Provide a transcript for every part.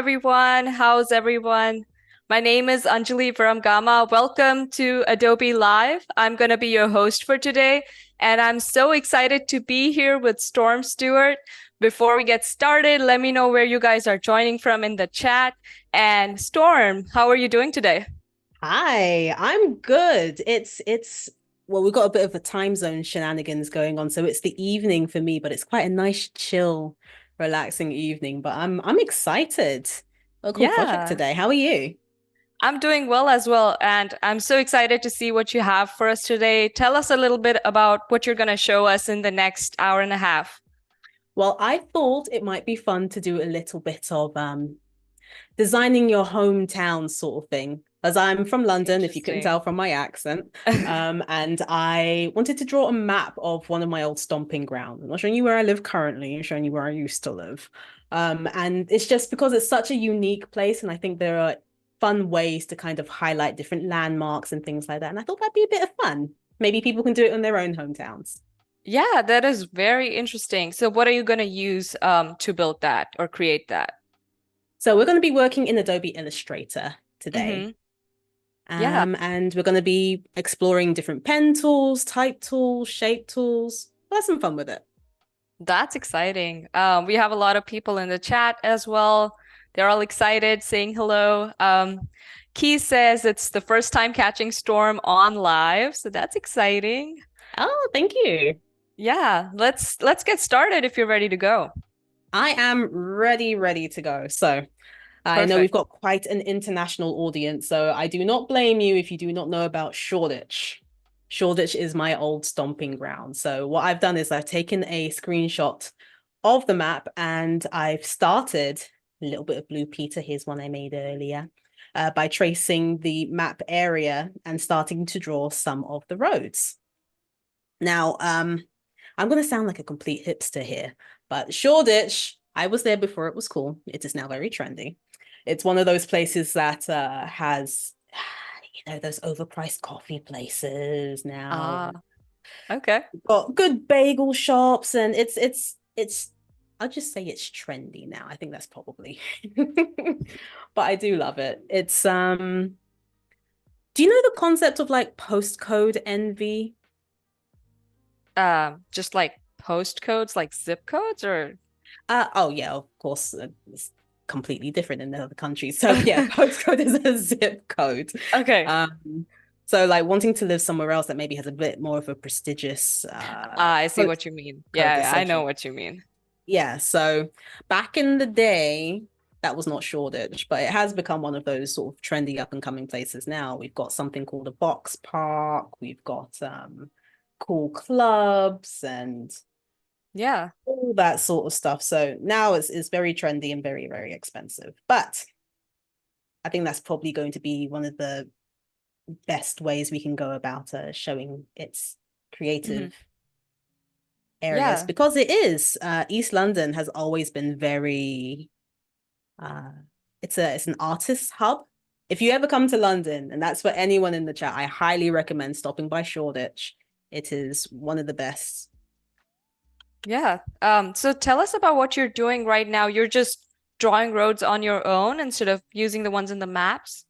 everyone. How's everyone? My name is Anjali Viramgama. Welcome to Adobe Live. I'm going to be your host for today, and I'm so excited to be here with Storm Stewart. Before we get started, let me know where you guys are joining from in the chat. And Storm, how are you doing today? Hi, I'm good. It's well, we've got a bit of a time zone shenanigans going on, so it's the evening for me, but it's quite a nice, chill, relaxing evening. But I'm excited. A cool project Yeah, today. How are you? I'm doing well as well, and I'm so excited to see what you have for us today. Tell us a little bit about what you're going to show us in the next hour and a half. Well, I thought it might be fun to do a little bit of designing your hometown sort of thing. As I'm from London, if you couldn't tell Interesting. from my accent, and I wanted to draw a map of one of my old stomping grounds. I'm not showing you where I live currently, I'm showing you where I used to live. And it's just because it's such a unique place, and I think there are fun ways to kind of highlight different landmarks and things like that. And I thought that'd be a bit of fun. Maybe people can do it in their own hometowns. Yeah, that is very interesting. So what are you going to use to build that or create that? So we're going to be working in Adobe Illustrator today. Mm-hmm. Yeah, And we're going to be exploring different pen tools, type tools, shape tools. We'll have some fun with it. that's exciting. We have a lot of people in the chat as well. They're all excited, saying hello. Key says it's the first time catching Storm on live, so that's exciting. Oh, thank you. Yeah, let's get started if you're ready to go. I am ready to go. So I know we've Perfect. got quite an international audience, so I do not blame you if you do not know about Shoreditch. Shoreditch is my old stomping ground. So what I've done is I've taken a screenshot of the map and I've started a little bit of Blue Peter. Here's one I made earlier. By tracing the map area and starting to draw some of the roads. Now, I'm going to sound like a complete hipster here, but Shoreditch, I was there before it was cool. It is now very trendy. It's one of those places that has, those overpriced coffee places now, Ah, and okay. got good bagel shops, and it's. I'll just say it's trendy now. I think that's probably, but I do love it. It's. Do you know the concept of like postcode envy? Just like postcodes, like zip codes or Oh yeah, of course. It's completely different in the other countries. So yeah, postcode is a zip code. Okay. Um, so like wanting to live somewhere else that maybe has a bit more of a prestigious Ah, I see what you mean. postcode Yeah, I know associated. what you mean. Yeah, so back in the day, that was not Shoreditch, but it has become one of those sort of trendy up and coming places now. We've got something called a box park, we've got cool clubs and Yeah. all that sort of stuff. So now it's very trendy and very expensive. But I think that's probably going to be one of the best ways we can go about showing its Hmm. creative areas Yeah. because it is East London has always been very uh it's an artist hub. If you ever come to London, and that's for anyone in the chat, I highly recommend stopping by Shoreditch. It is one of the best. Yeah. So tell us about what you're doing right now. You're just drawing roads on your own instead of using the ones in the maps?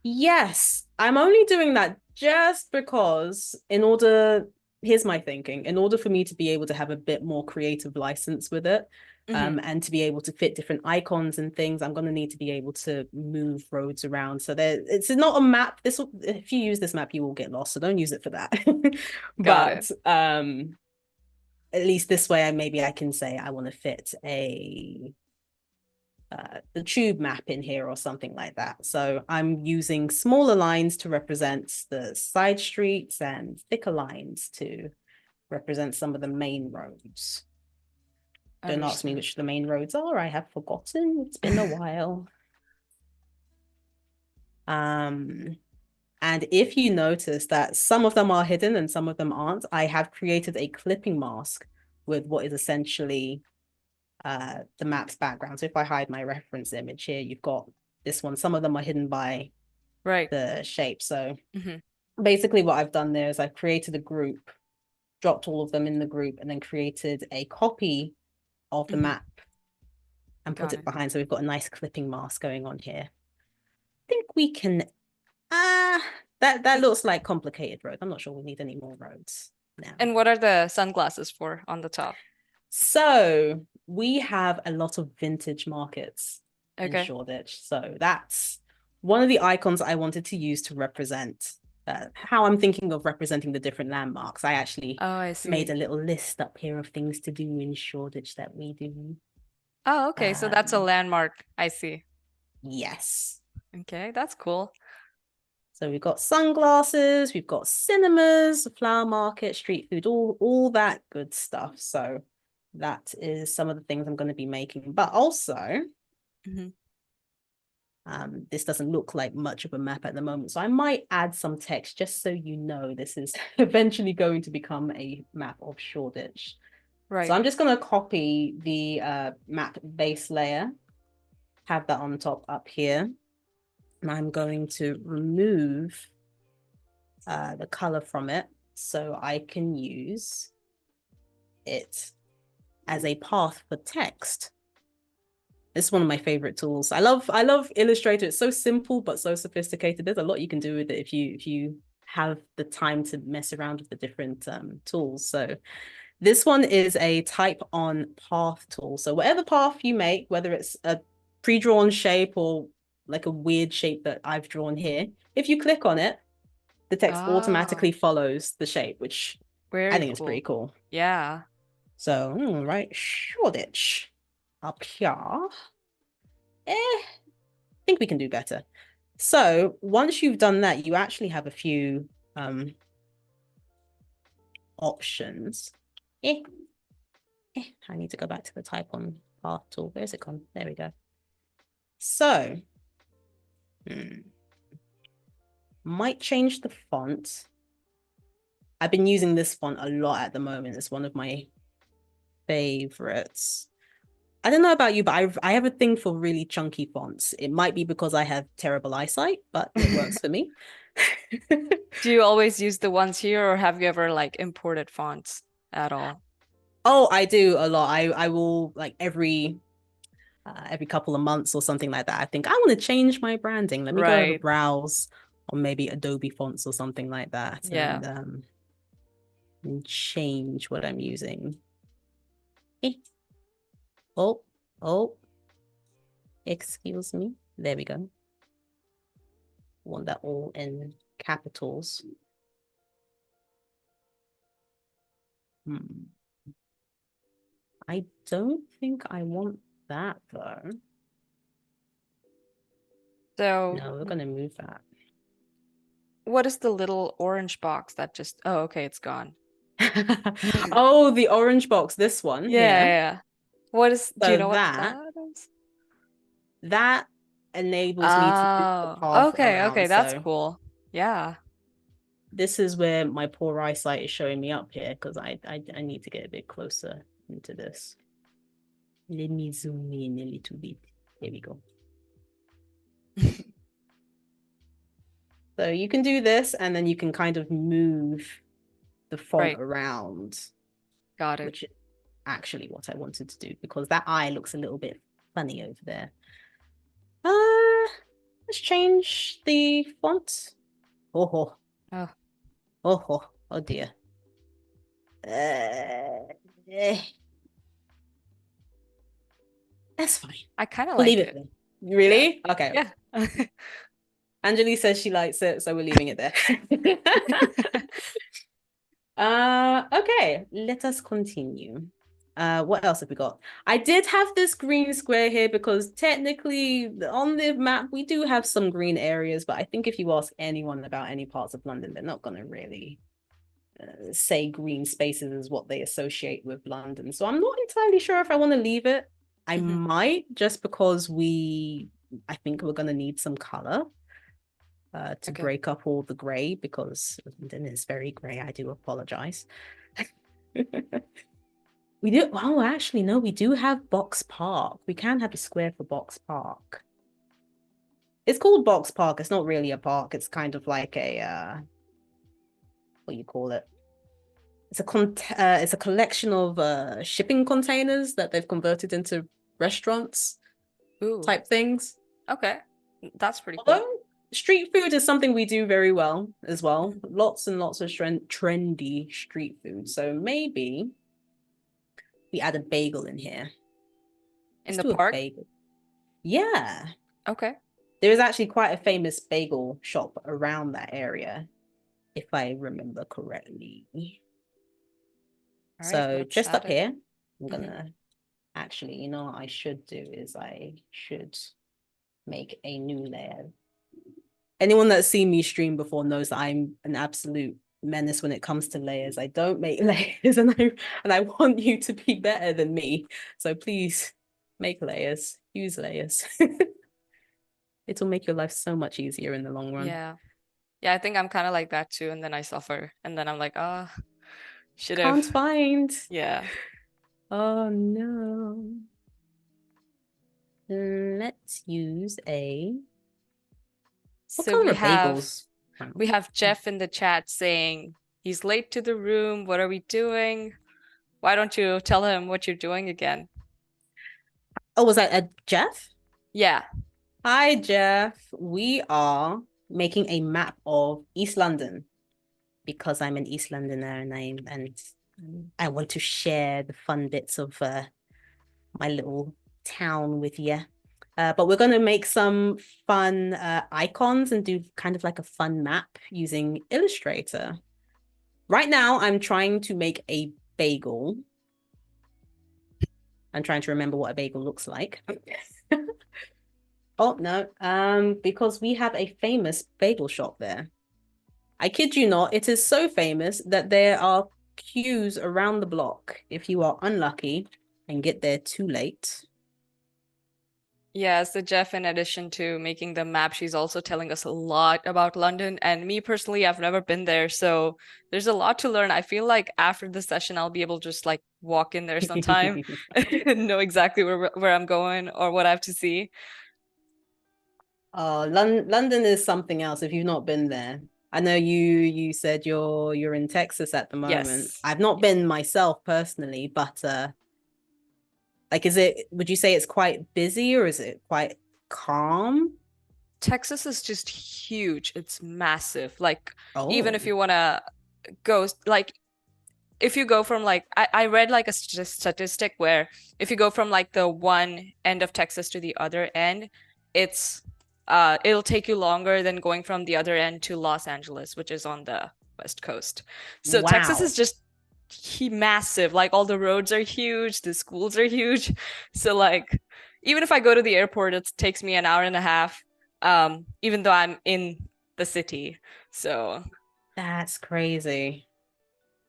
Yes, I'm only doing that just because, here's my thinking, in order for me to be able to have a bit more creative license with it, Hmm. and to be able to fit different icons and things, I'm going to need to be able to move roads around. So it's not a map. If you use this map, you will get lost. So don't use it for that. Got it. But at least this way, maybe I can say I want to fit a the tube map in here or something like that. So I'm using smaller lines to represent the side streets and thicker lines to represent some of the main roads. Don't ask me Understood. which the main roads are. I have forgotten. It's been a while. Um, and if you notice that some of them are hidden and some of them aren't, I have created a clipping mask with what is essentially the map's background. So if I hide my reference image here, you've got this one. Some of them are hidden by Right. the shape. So Hmm. basically what I've done there is I've created a group, dropped all of them in the group, and then created a copy of the Hmm. map and put Got it it. behind. So we've got a nice clipping mask going on here. I think we can, that looks like complicated roads. I'm not sure we need any more roads now. And what are the sunglasses for on the top? So we have a lot of vintage markets in Okay. Shoreditch. So that's one of the icons I wanted to use to represent how I'm thinking of representing the different landmarks. I actually Oh, I made see. a little list up here of things to do in Shoreditch that we do. Oh, okay. So that's a Um, landmark. I see. yes. Okay, that's cool. So we've got sunglasses, we've got cinemas, flower market, street food, all that good stuff. So that is some of the things I'm going to be making. But also, Mhm. this doesn't look like much of a map at the moment. So I might add some text just so you know this is eventually going to become a map of Shoreditch. So Right. I'm just going to copy the map base layer, have that on top up here. And I'm going to remove the color from it so I can use it as a path for text. It's one of my favorite tools. I love Illustrator. It's so simple but so sophisticated. There's a lot you can do with it if you have the time to mess around with the different tools. So this one is a type on path tool. So whatever path you make, whether it's a pre-drawn shape or like a weird shape that I've drawn here, if you click on it, the text Oh, automatically follows the shape, which I very think is pretty cool. cool. Yeah. So, right, Shoreditch up here. I think we can do better. So once you've done that, you actually have a few options. Eh, I need to go back to the type on path tool. Where's it gone? There we go. So, might change the font. I've been using this font a lot at the moment. It's one of my favorites. I don't know about you, but I have a thing for really chunky fonts. It might be because I have terrible eyesight, but it works for me. Do you always use the ones here, or have you ever like imported fonts at all? Oh, I do a lot. I will like every couple of months or something like that. I think I want to change my branding. Let me go have a Right. browse on maybe Adobe fonts or something like that, Yeah. and change what I'm using. Eh. Oh, oh, excuse me. There we go. Want that all in capitals. I don't think I want that though. So No, we're gonna move that. what is the little orange box that just, oh, okay, it's gone. Oh, the orange box, this one Yeah, here. yeah. What is, do you So know what that that is? that enables me to move the Oh, path okay, around. okay, that's So cool. Yeah. this is where my poor eyesight is showing me up here because I need to get a bit closer into this. Let me zoom in a little bit. There we go. So you can do this and then you can kind of move the font Right. around, Got it. which is actually what I wanted to do because that eye looks a little bit funny over there. Let's change the font. Oh, oh, Oh, oh, oh, oh dear. Eh, that's fine. I kind of We'll leave like it it. there. Yeah. Really? Okay. Yeah. Anjali says she likes it, so we're leaving it there. Okay, let us continue. What else have we got? I did have this green square here because technically on the map we do have some green areas, but I think if you ask anyone about any parts of London, they're not going to really say green spaces is what they associate with London. So I'm not entirely sure if I want to leave it. I Mhm. might just because I think we're going to need some color to Okay. break up all the gray because London is very gray. I do apologize. We do. Oh, actually, no, we do have Box Park. We can have a square for Box Park. It's called Box Park. It's not really a park. It's kind of like a what do you call it? It's a collection of shipping containers that they've converted into restaurants Ooh, type things. okay. That's pretty cool. Although street food is something we do very well as well. Mhm. Lots and lots of trendy street food. So maybe we add a bagel in here. In Let's the do a park? bagel. Yeah. Okay. There is actually quite a famous bagel shop around that area, if I remember correctly. All right, So let's just add up it. here, I'm Hmm. gonna actually, you know what I should do is I should make a new layer. Anyone that's seen me stream before knows that I'm an absolute menace when it comes to layers. I don't make layers, and I want you to be better than me. So please make layers, use layers. It'll make your life so much easier in the long run. Yeah. Yeah, I think I'm kind of like that too. And then I suffer. And then I'm like, ah, should Can't have. find. Yeah. Oh no. Let's use a. What So color we are have bagels? we have Jeff in the chat saying he's late to the room. What are we doing? Why don't you tell him what you're doing again? Oh, was that a Jeff? Yeah. Hi, Jeff. We are making a map of East London because I'm an East Londoner and I want to share the fun bits of my little town with you. But we're going to make some fun icons and do kind of like a fun map using Illustrator. Right now, I'm trying to make a bagel. I'm trying to remember what a bagel looks like. Oh, no, because we have a famous bagel shop there. I kid you not, it is so famous that there are queues around the block if you are unlucky and get there too late. Yeah, so Jeff, in addition to making the map, she's also telling us a lot about London. And me personally, I've never been there, so there's a lot to learn. I feel like after the session, I'll be able to just like walk in there sometime and know exactly where I'm going or what I have to see. London is something else if you've not been there. I know you said you're in Texas at the moment. Yes. I've not been myself personally, but like would you say it's quite busy or is it quite calm? Texas is just huge. It's massive. Like, even if Oh, you want to go, like, if you go from like, I read like a statistic where if you go from like the one end of Texas to the other end, it's it'll take you longer than going from the other end to Los Angeles, which is on the West Coast. So Texas is wow. just massive. Like all the roads are huge, the schools are huge. So like even if I go to the airport, it takes me an hour and a half, even though I'm in the city. So, That's crazy.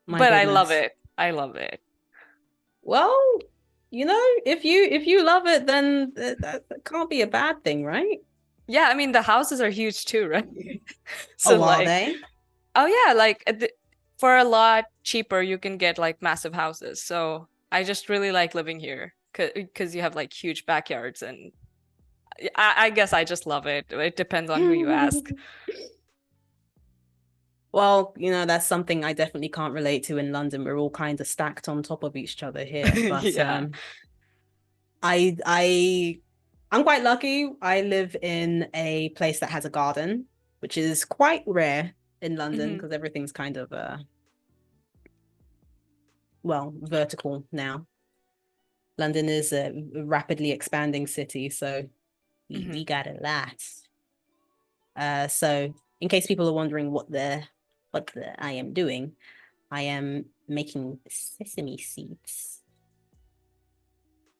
My but I love goodness. it. I love it. Well, you know, if you love it, then that can't be a bad thing, right? Yeah, I mean the houses are huge too, right? So Oh, are like, they? oh yeah, like for a lot cheaper you can get like massive houses. So I just really like living here because you have like huge backyards and I guess I just love it. It depends on who you ask. Well, you know, that's something I definitely can't relate to in London. We're all kind of stacked on top of each other here. But Yeah. I I I'm quite lucky. I live in a place that has a garden, which is quite rare in London Hmm. because everything's kind of well, vertical now. London is a rapidly expanding city, so Hmm. we got a lot. So in case people are wondering what I am doing, I am making sesame seeds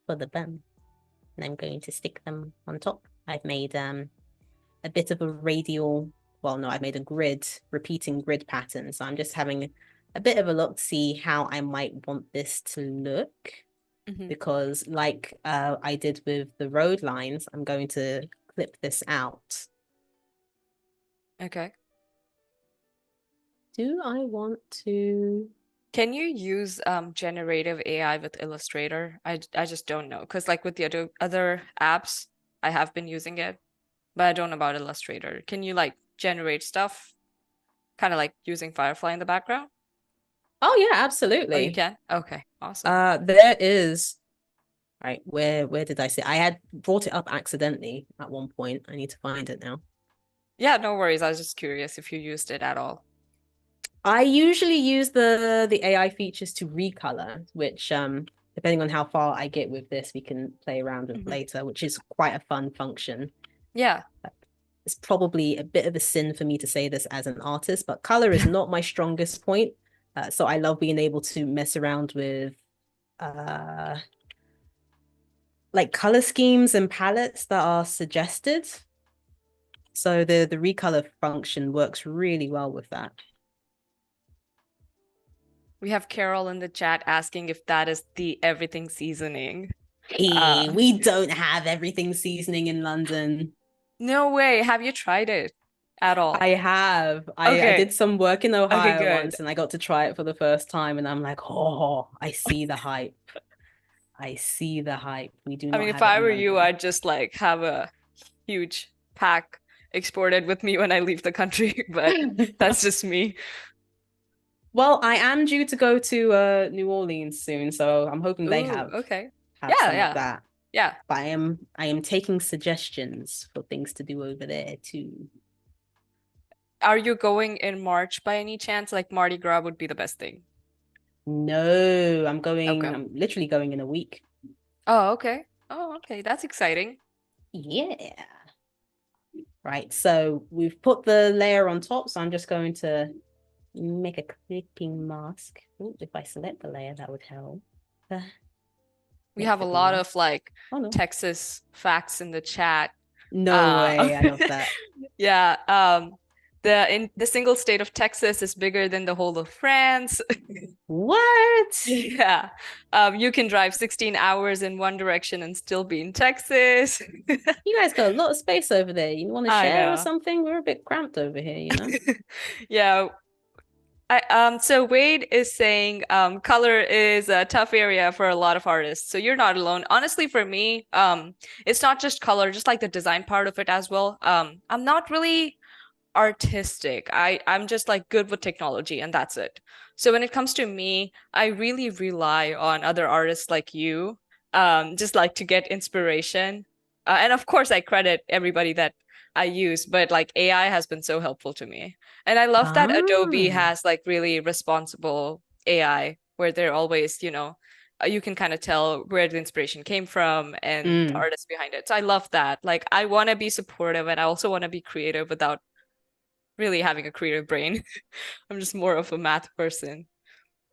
for the bun, and I'm going to stick them on top. I've made a bit of a radial, well, no, I've made a grid, repeating grid pattern. So I'm just having a bit of a look to see how I might want this to look. Hmm. Because like I did with the road lines, I'm going to clip this out. Okay. Do I want to? Can you use generative AI with Illustrator? I just don't know because like with the other apps, I have been using it, but I don't know about Illustrator. Can you like generate stuff, kind of like using Firefly in the background? Oh yeah, Oh, you absolutely. can? Okay, awesome. There is. Right, where did I see? I had brought it up accidentally at one point. I need to find it now. Yeah, no worries. I was just curious if you used it at all. I usually use the AI features to recolor, which depending on how far I get with this, we can play around with Mhm. later, which is quite a fun function. Yeah. It's probably a bit of a sin for me to say this as an artist, but color is not my strongest point. So I love being able to mess around with uh like color schemes and palettes that are suggested. So the recolor function works really well with that. We have Carol in the chat asking if that is the everything seasoning. Hey, Uh, we don't have everything seasoning in London. no way. Have you tried it at I all? have. I Okay. did some work in Okay, Ohio good. once and I got to try it for the first time and I'm like, oh, I see the hype. I see the hype. We do I not mean, if have it I in were you, London. I'd just like have a huge pack exported with me when I leave the country, but that's just me. Well, I am due to go to New Orleans soon, so I'm hoping they Ooh, have okay. have Yeah, some of yeah. that. Yeah. But I am taking suggestions for things to do over there too. Are you going in March by any chance? Like Mardi Gras would be the best thing. No, Okay. I'm literally going in a week. Oh, okay. Oh, okay. That's exciting. Yeah. Right. So we've put the layer on top, so I'm just going to make a clipping mask. Ooh, if I select the layer, that would help. We Make have a clipping lot mask. of like Oh no. Texas facts in the chat. No Uh, way. I love that. yeah. The single state of Texas is bigger than the whole of France. What? Yeah. You can drive 16 hours in one direction and still be in Texas. You guys got a lot of space over there. You want to I share or know. something? We're a bit cramped over here, you know? Yeah. So Wade is saying color is a tough area for a lot of artists. So you're not alone. Honestly, for me, it's not just color, just like the design part of it as well. I'm not really artistic. I'm just like good with technology and that's it. So when it comes to me, I really rely on other artists like you, just like to get inspiration. And of course, I credit everybody that I use, but like AI has been so helpful to me. And I love that Adobe Ah. has like really responsible AI where they're always, you can kind of tell where the inspiration came from and the Mm. artist behind it. So I love that. Like I want to be supportive and I also want to be creative without really having a creative brain. I'm just more of a math person,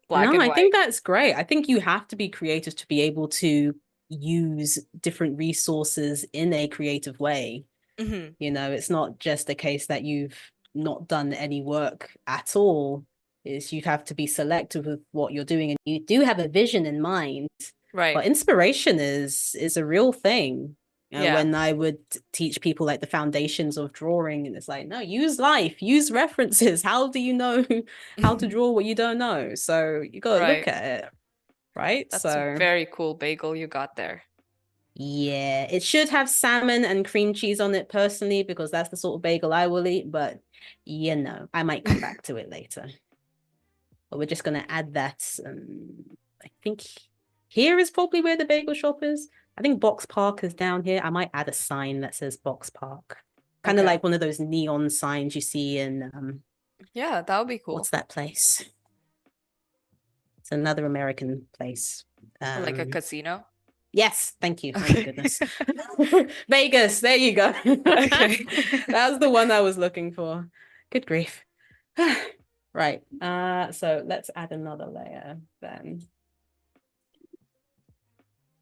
black No, and I think white. that's great. I think you have to be creative to be able to use different resources in a creative way. Hmm. You know, it's not just a case that you've not done any work at all. Is you have to be selective with what you're doing, and you do have a vision in mind. Right. But inspiration is a real thing. You know, Yeah. when I would teach people like the foundations of drawing, and it's like, no, use life, use references. How do you know how to draw what you don't know? So you got to look Right. at it, right? That's a So very cool bagel you got there. yeah, it should have salmon and cream cheese on it personally, because that's the sort of bagel I will eat. But you know, I might come back to it later. But we're just gonna add that. I think here is probably where the bagel shop is. I think Box Park is down here. I might add a sign that says Box Park, kind of Okay. like one of those neon signs you see in Yeah, that would be what's cool. that place? It's another American place. Like a Um, casino. Yes, thank you. Oh my Okay. goodness. Vegas, there you go. Okay. That's the one I was looking for. Good grief. Right. So let's add another layer then.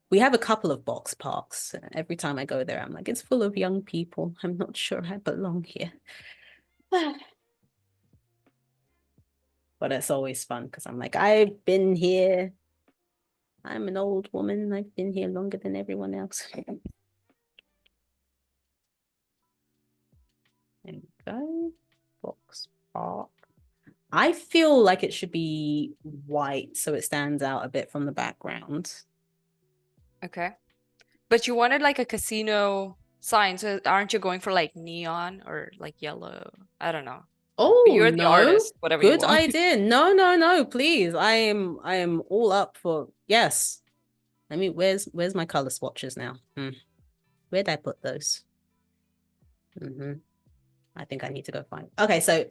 We have a couple of box parks. Every time I go there, I'm like, it's full of young people. I'm not sure I belong here. But it's always fun because I'm like, I've been here. I'm an old woman. I've been here longer than everyone else. There we go. Box park. I feel like it should be white so it stands out a bit from the background. Okay. But you wanted like a casino sign, so aren't you going for like neon or like yellow? I don't know. But Oh you're the no, artist, whatever you good want. idea. No, no, no, please. I am all up for yes. Where's my color swatches now? Where'd I put those? I think I need to go find. Okay, so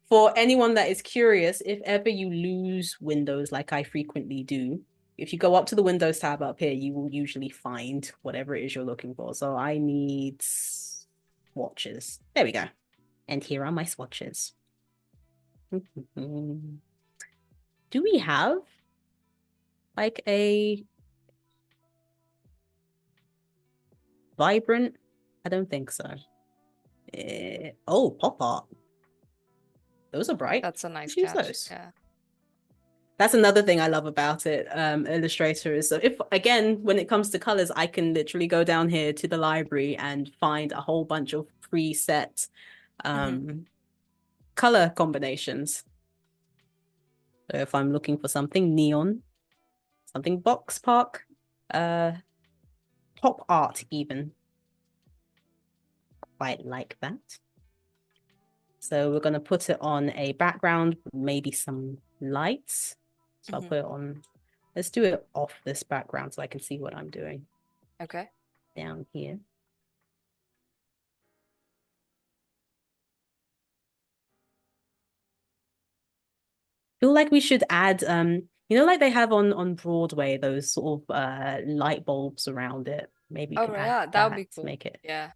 for anyone that is curious, if ever you lose Windows like I frequently do, if you go up to the Windows tab up here, you will usually find whatever it is you're looking for. So I need swatches. There we go. And here are my swatches. Do we have like a vibrant? I don't think so. Oh, pop art. Those are bright. That's a nice Use catch. those. Yeah. That's another thing I love about it. Illustrator is, so if again, when it comes to colors, I can literally go down here to the library and find a whole bunch of preset color combinations. So if I'm looking for something neon, something box park, pop art even. Quite like that. So we're going to put it on a background, maybe some lights. So I'll put it on, let's do it off this background so I can see what I'm doing. Okay. Down here. Feel like we should add, you know, like they have on Broadway, those sort of light bulbs around it. Maybe we can add that would be to cool. make it. Yeah.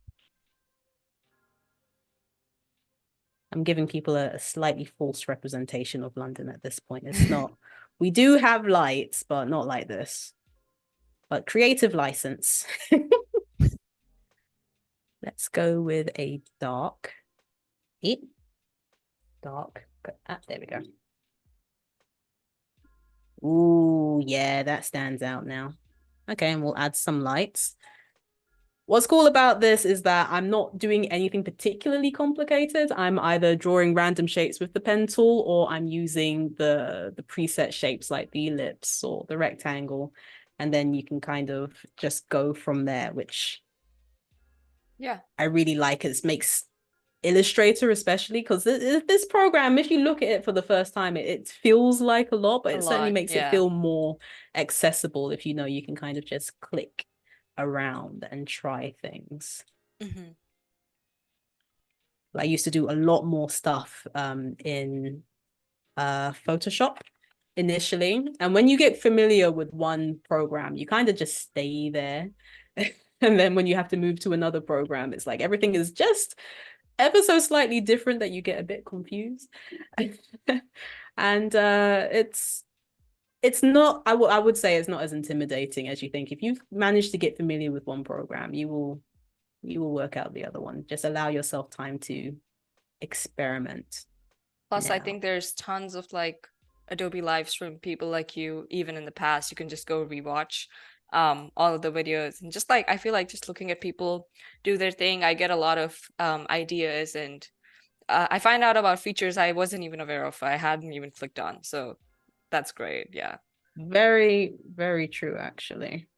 I'm giving people a slightly false representation of London at this point. It's not, we do have lights, but not like this. But creative license. Let's go with a dark. Dark. There we go. Ooh, yeah, that stands out now. Okay, and we'll add some lights. What's cool about this is that I'm not doing anything particularly complicated. I'm either drawing random shapes with the pen tool, or I'm using the preset shapes like the ellipse or the rectangle. And then you can kind of just go from there, which I really like. It makes Illustrator, especially because this program, if you look at it for the first time, it feels like a lot, but it certainly makes it feel more accessible if you know you can kind of just click around and try things. I used to do a lot more stuff in Photoshop initially, and when you get familiar with one program, you kind of just stay there. And then when you have to move to another program, it's like everything is just ever so slightly different that you get a bit confused. And it's not, I would say it's not as intimidating as you think. If you've managed to get familiar with one program, you will work out the other one. Just allow yourself time to experiment. Plus, I think there's tons of like Adobe Lives from people like you, even in the past. You can just go rewatch all of the videos, and just like I feel like just looking at people do their thing, I get a lot of ideas, and I find out about features I wasn't even aware of. I hadn't even clicked on. So that's great. Yeah. Very, very true, actually.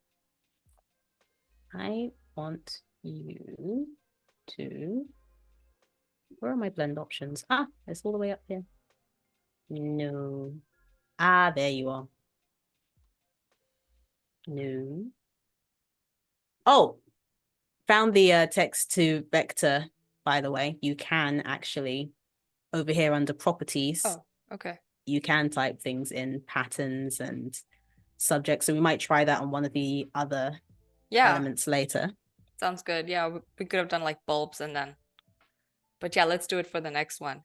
I want you to, where are my blend options? Ah, it's all the way up here. No. Ah, there you are. No. Oh, found the text to vector, by the way. You can actually, over here under properties. Oh, okay. You can type things in patterns and subjects. So we might try that on one of the other elements later. Sounds good. Yeah, we could have done like bulbs and then. But yeah, let's do it for the next one.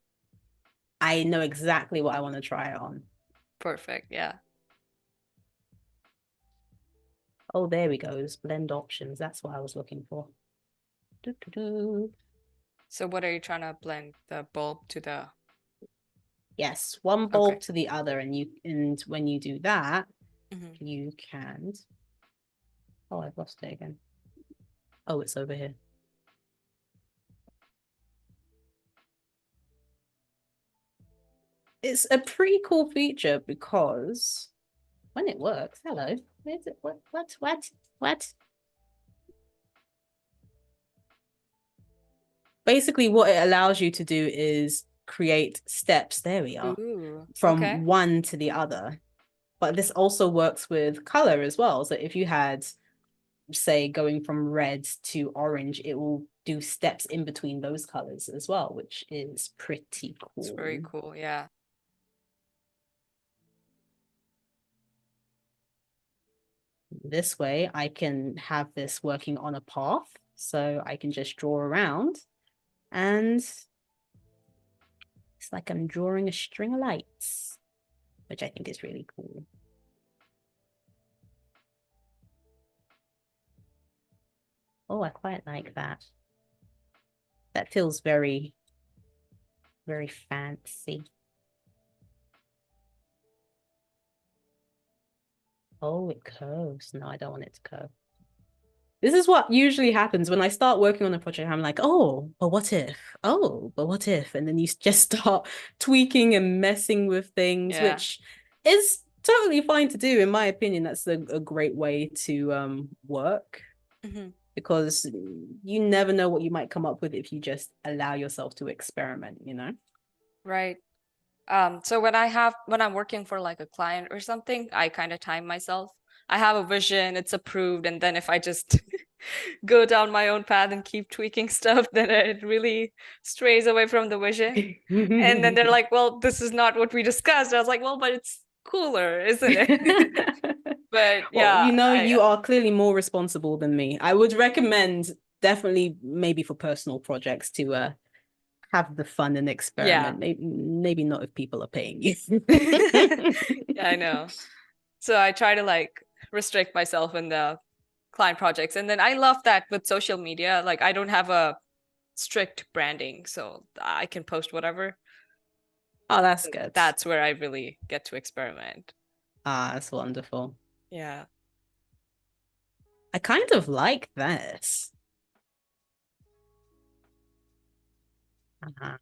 I know exactly what I want to try it on. Perfect. Yeah. Oh, there we go. Blend options. That's what I was looking for. So what are you trying to blend? The bulb to the... Yes, one bulb to the other, and when you do that, you can... Oh, I've lost it again. Oh, it's over here. It's a pretty cool feature because when it works, hello, where's it? What? Basically, what it allows you to do is create steps. There we are. Ooh, from one to the other. but this also works with color as well. So if you had, say, going from red to orange, it will do steps in between those colors as well, which is pretty It's very cool. cool. Yeah. This way I can have this working on a path, so I can just draw around, and it's like I'm drawing a string of lights, which I think is really cool. Oh, I quite like that. That feels very, very fancy. Oh, it curves. No, I don't want it to curve. This is what usually happens when I start working on a project. I'm like, oh, but what if? Oh, but what if? And then you just start tweaking and messing with things, Yeah. which is totally fine to do. In my opinion, that's a great way to work, because you never know what you might come up with if you just allow yourself to experiment, you know? Right. So when I'm working for like a client or something, I kind of time myself. I have a vision, it's approved, and then if I just go down my own path and keep tweaking stuff, then it really strays away from the vision. And then they're like, well, this is not what we discussed. I was like, well, but it's cooler, isn't it? But Well, yeah, you know, I you are clearly more responsible than me. I would recommend, definitely, maybe for personal projects, to have the fun and yeah. experiment. Maybe not if people are paying you. Yeah, I know. So I try to like restrict myself in the client projects. And then I love that with social media, like I don't have a strict branding, so I can post whatever. Oh, that's good. That's where I really get to experiment. Ah, that's wonderful. Yeah. I kind of like this. Uh-huh.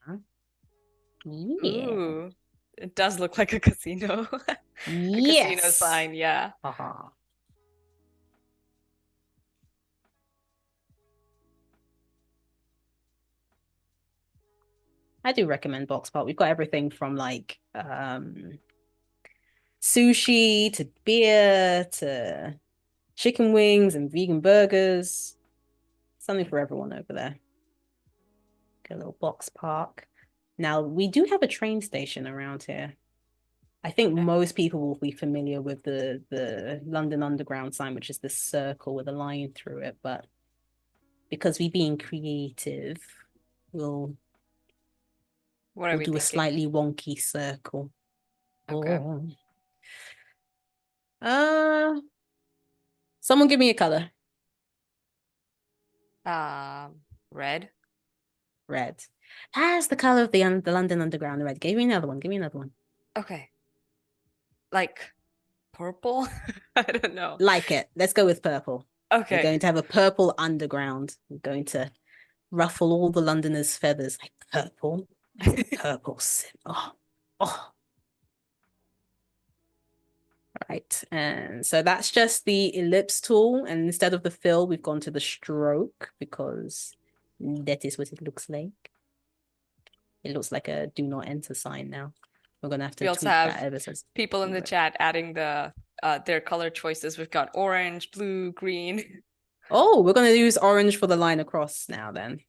Yeah. Ooh, it does look like a casino. A casino Yes. sign, yeah. Uh-huh. I do recommend Box Pot. We've got everything from like sushi to beer to chicken wings and vegan burgers. Something for everyone over there. Get a little box park. Now, we do have a train station around here. I think Okay. most people will be familiar with the London Underground sign, which is this circle with a line through it. But because we're being creative, we'll What are we'll we do a thinking? slightly wonky circle. Okay. Oh. Uh, Someone give me a color. Red. Red. That's the color of the London Underground, red. Give me another one. Give me another one. Okay. Like purple? I don't know. Like it. Let's go with purple. We're Okay. going to have a purple underground. We're going to ruffle all the Londoners' feathers. Like purple. That's a purple. Oh, oh. Right. And so that's just the ellipse tool. And instead of the fill, we've gone to the stroke, because that is what it looks like. It looks like a do not enter sign now. We're going to have We to also tweak that have ever since. people in the chat adding their color choices. We've got orange, blue, green. Oh, we're going to use orange for the line across now then.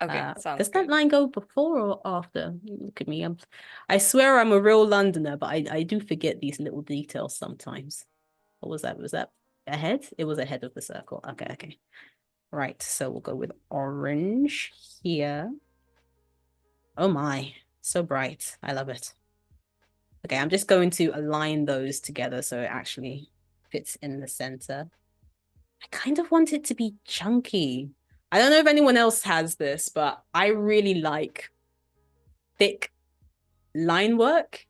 Okay, sounds Does that good. line go before or after? Look at me. I swear I'm a real Londoner, but I do forget these little details sometimes. What was that? Was that ahead? It was ahead of the circle. Okay, okay. Right, so we'll go with orange here. Oh my, so bright. I love it. Okay, I'm just going to align those together so it actually fits in the center. I kind of want it to be chunky. I don't know if anyone else has this, but I really like thick line work.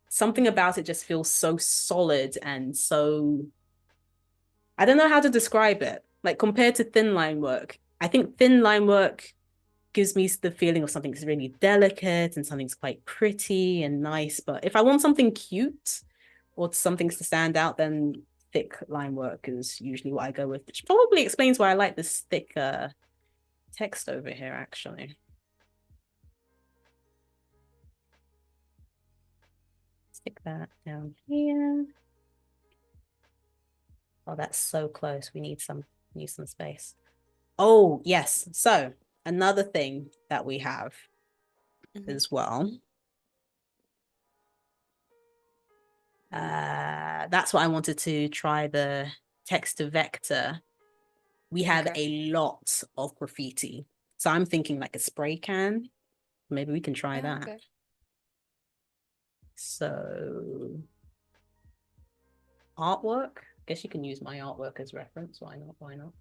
Something about it just feels so solid and so, I don't know how to describe it. Like compared to thin line work, I think thin line work gives me the feeling of something's really delicate and something's quite pretty and nice. But if I want something cute or something to stand out, then thick line work is usually what I go with, which probably explains why I like this thick text over here, actually. Stick that down here. Oh, that's so close. We need some space. Oh, yes. So another thing that we have as well. That's what I wanted to try, the text to vector. We have a lot of graffiti. So I'm thinking like a spray can. Maybe we can try that. Okay. So artwork. Guess you can use my artwork as reference. Why not? Why not?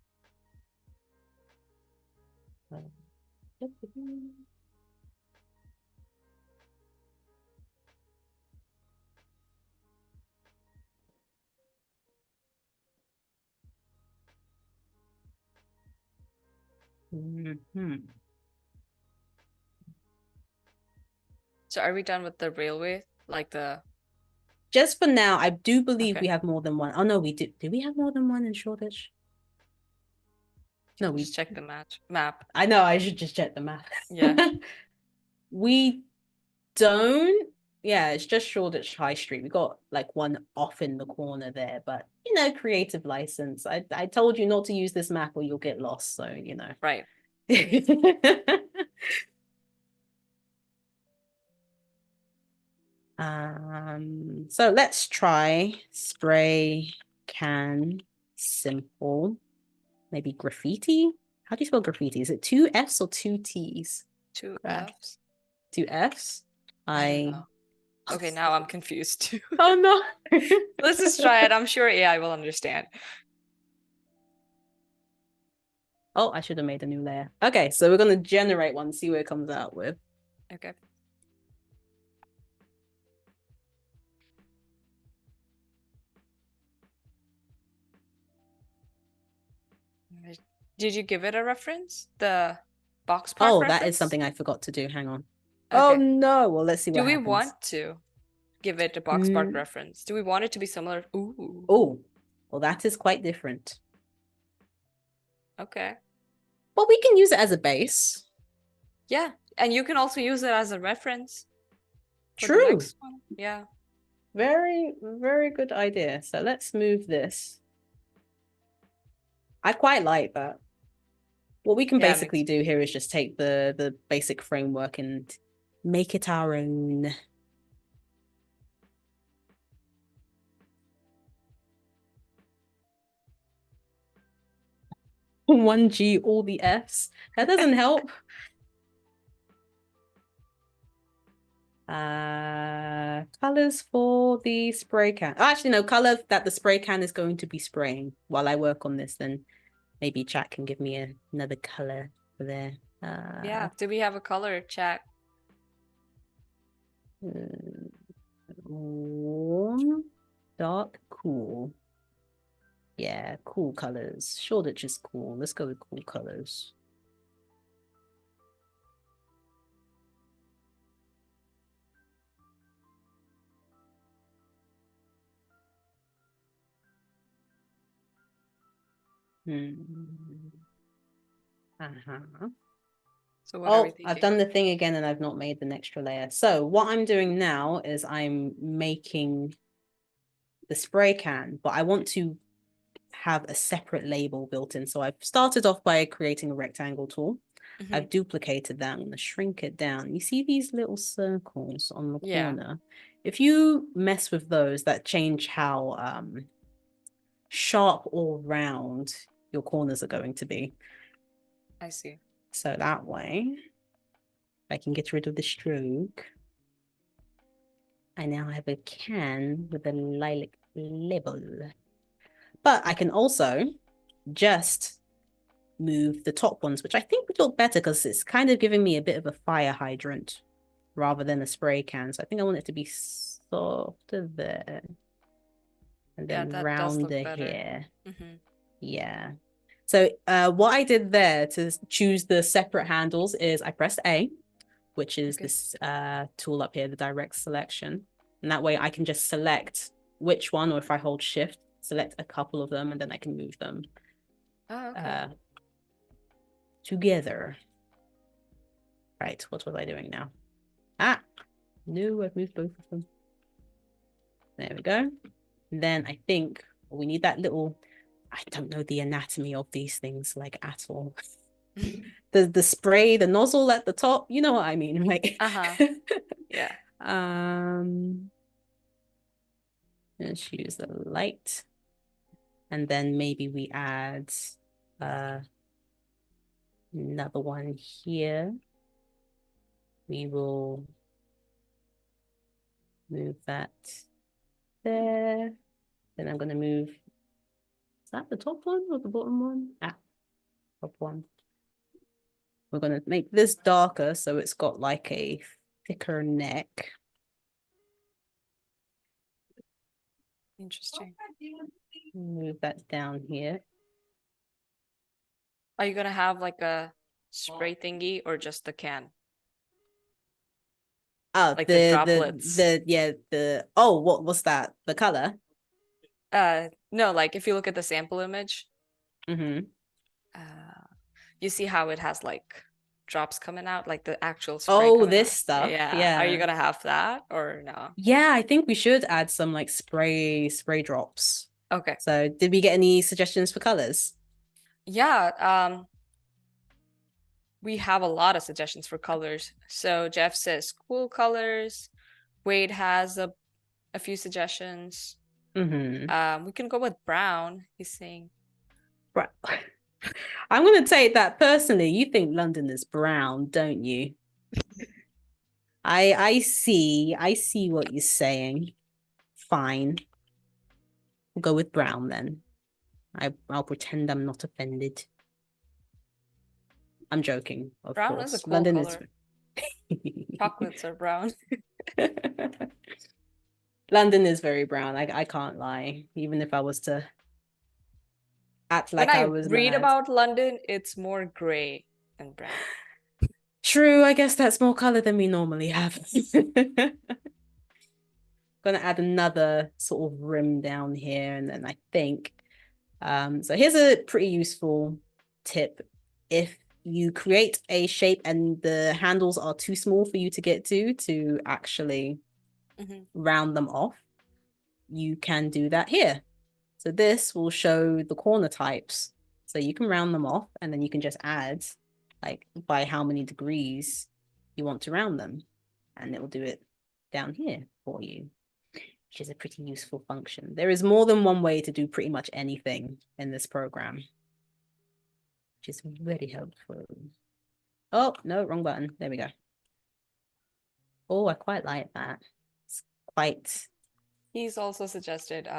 So are we done with the railway? Like the Just for now, I do believe we have more than one. Oh no, we did. Did we have more than one in Shoreditch? No, we just check the map. I know, I should just check the map. Yeah. We don't. Yeah, it's just Shoreditch High Street. We got like one off in the corner there, but you know, creative license. I told you not to use this map or you'll get lost. So, you know. Right. So let's try spray can simple. Maybe graffiti. How do you spell graffiti? Is it 2 F's or 2 T's? 2 F's. 2 F's. I don't know. Okay, now I'm confused too. Oh no. Let's just try it. I'm sure AI will understand. Oh, I should have made a new layer. Okay, so we're gonna generate one, see what it comes out with. Okay. Did you give it a reference? The box part reference? That is something I forgot to do. Hang on. Okay. Oh no. Well, let's see what happens. Do we want to give it a box part reference? Do we want it to be similar? Ooh. Oh, well, that is quite different. Okay. But we can use it as a base. Yeah, and you can also use it as a reference. True. Yeah. Very, very good idea. So let's move this. I quite like that. What we can basically do here is just take the basic framework and make it our own. One G, all the Fs. That doesn't help. Colors for the spray can. Oh, actually, no, color that the spray can is going to be spraying. While I work on this, then maybe chat can give me another color for there. Yeah, do we have a color, chat? Warm, dark, cool. Yeah, cool colors. Shoreditch is cool. Let's go with cool colors. So what are we thinking? I've done the thing again and I've not made the extra layer. So what I'm doing now is I'm making the spray can, but I want to have a separate label built in. So I've started off by creating a rectangle tool. I've duplicated that. I'm going to shrink it down. You see these little circles on the corner? If you mess with those, that change how sharp or round your corners are going to be. I see. So that way, I can get rid of the stroke. I now have a can with a lilac label. But I can also just move the top ones, which I think would look better because it's kind of giving me a bit of a fire hydrant rather than a spray can. So I think I want it to be softer there. And then rounder here. Yeah. So what I did there to choose the separate handles is I pressed A, which is this tool up here, the direct selection. And that way I can just select which one, or if I hold shift, select a couple of them, and then I can move them together. Right, what was I doing now? No, I've moved both of them. There we go. And then I think we need that little I don't know the anatomy of these things like at all. The spray, the nozzle at the top, you know what I mean, right? Uh-huh. Yeah. Let's use the light. And then maybe we add another one here. We will move that there. Then I'm going to move, is that the top one or the bottom one? Ah, top one. We're going to make this darker so it's got like a thicker neck. Interesting. Move that down here. Are you gonna have like a spray thingy or just the can? Oh, Like the droplets. oh, what was that? The color? No, like if you look at the sample image, Mm-hmm. you see how it has like drops coming out, like the actual spray Oh, coming this out. stuff. Yeah. Are you Yeah. gonna have that or no? Yeah, I think we should add some like spray drops. Okay. So did we get any suggestions for colors? Yeah, we have a lot of suggestions for colors. So Jeff says cool colors. Wade has a few suggestions. Mm-hmm. We can go with brown, he's saying. Right. I'm gonna take that personally. You think London is brown, don't you? I see what you're saying. Fine. We'll go with brown then. I'll pretend I'm not offended. I'm joking, of Brown is a course. cool London is color. Chocolates are brown. London is very brown. I can't lie. Even if I was to act When like I I was read mad. about London, it's more gray than brown. True, I guess that's more color than we normally have. Gonna add another sort of rim down here, and then I think so here's a pretty useful tip. If you create a shape and the handles are too small for you to get to actually round them off, you can do that here. So this will show the corner types. So you can round them off and then you can just add like by how many degrees you want to round them. And it will do it down here for you, which is a pretty useful function. There is more than one way to do pretty much anything in this program, which is very helpful. Oh, no, wrong button. There we go. Oh, I quite like that. It's quite He's also suggested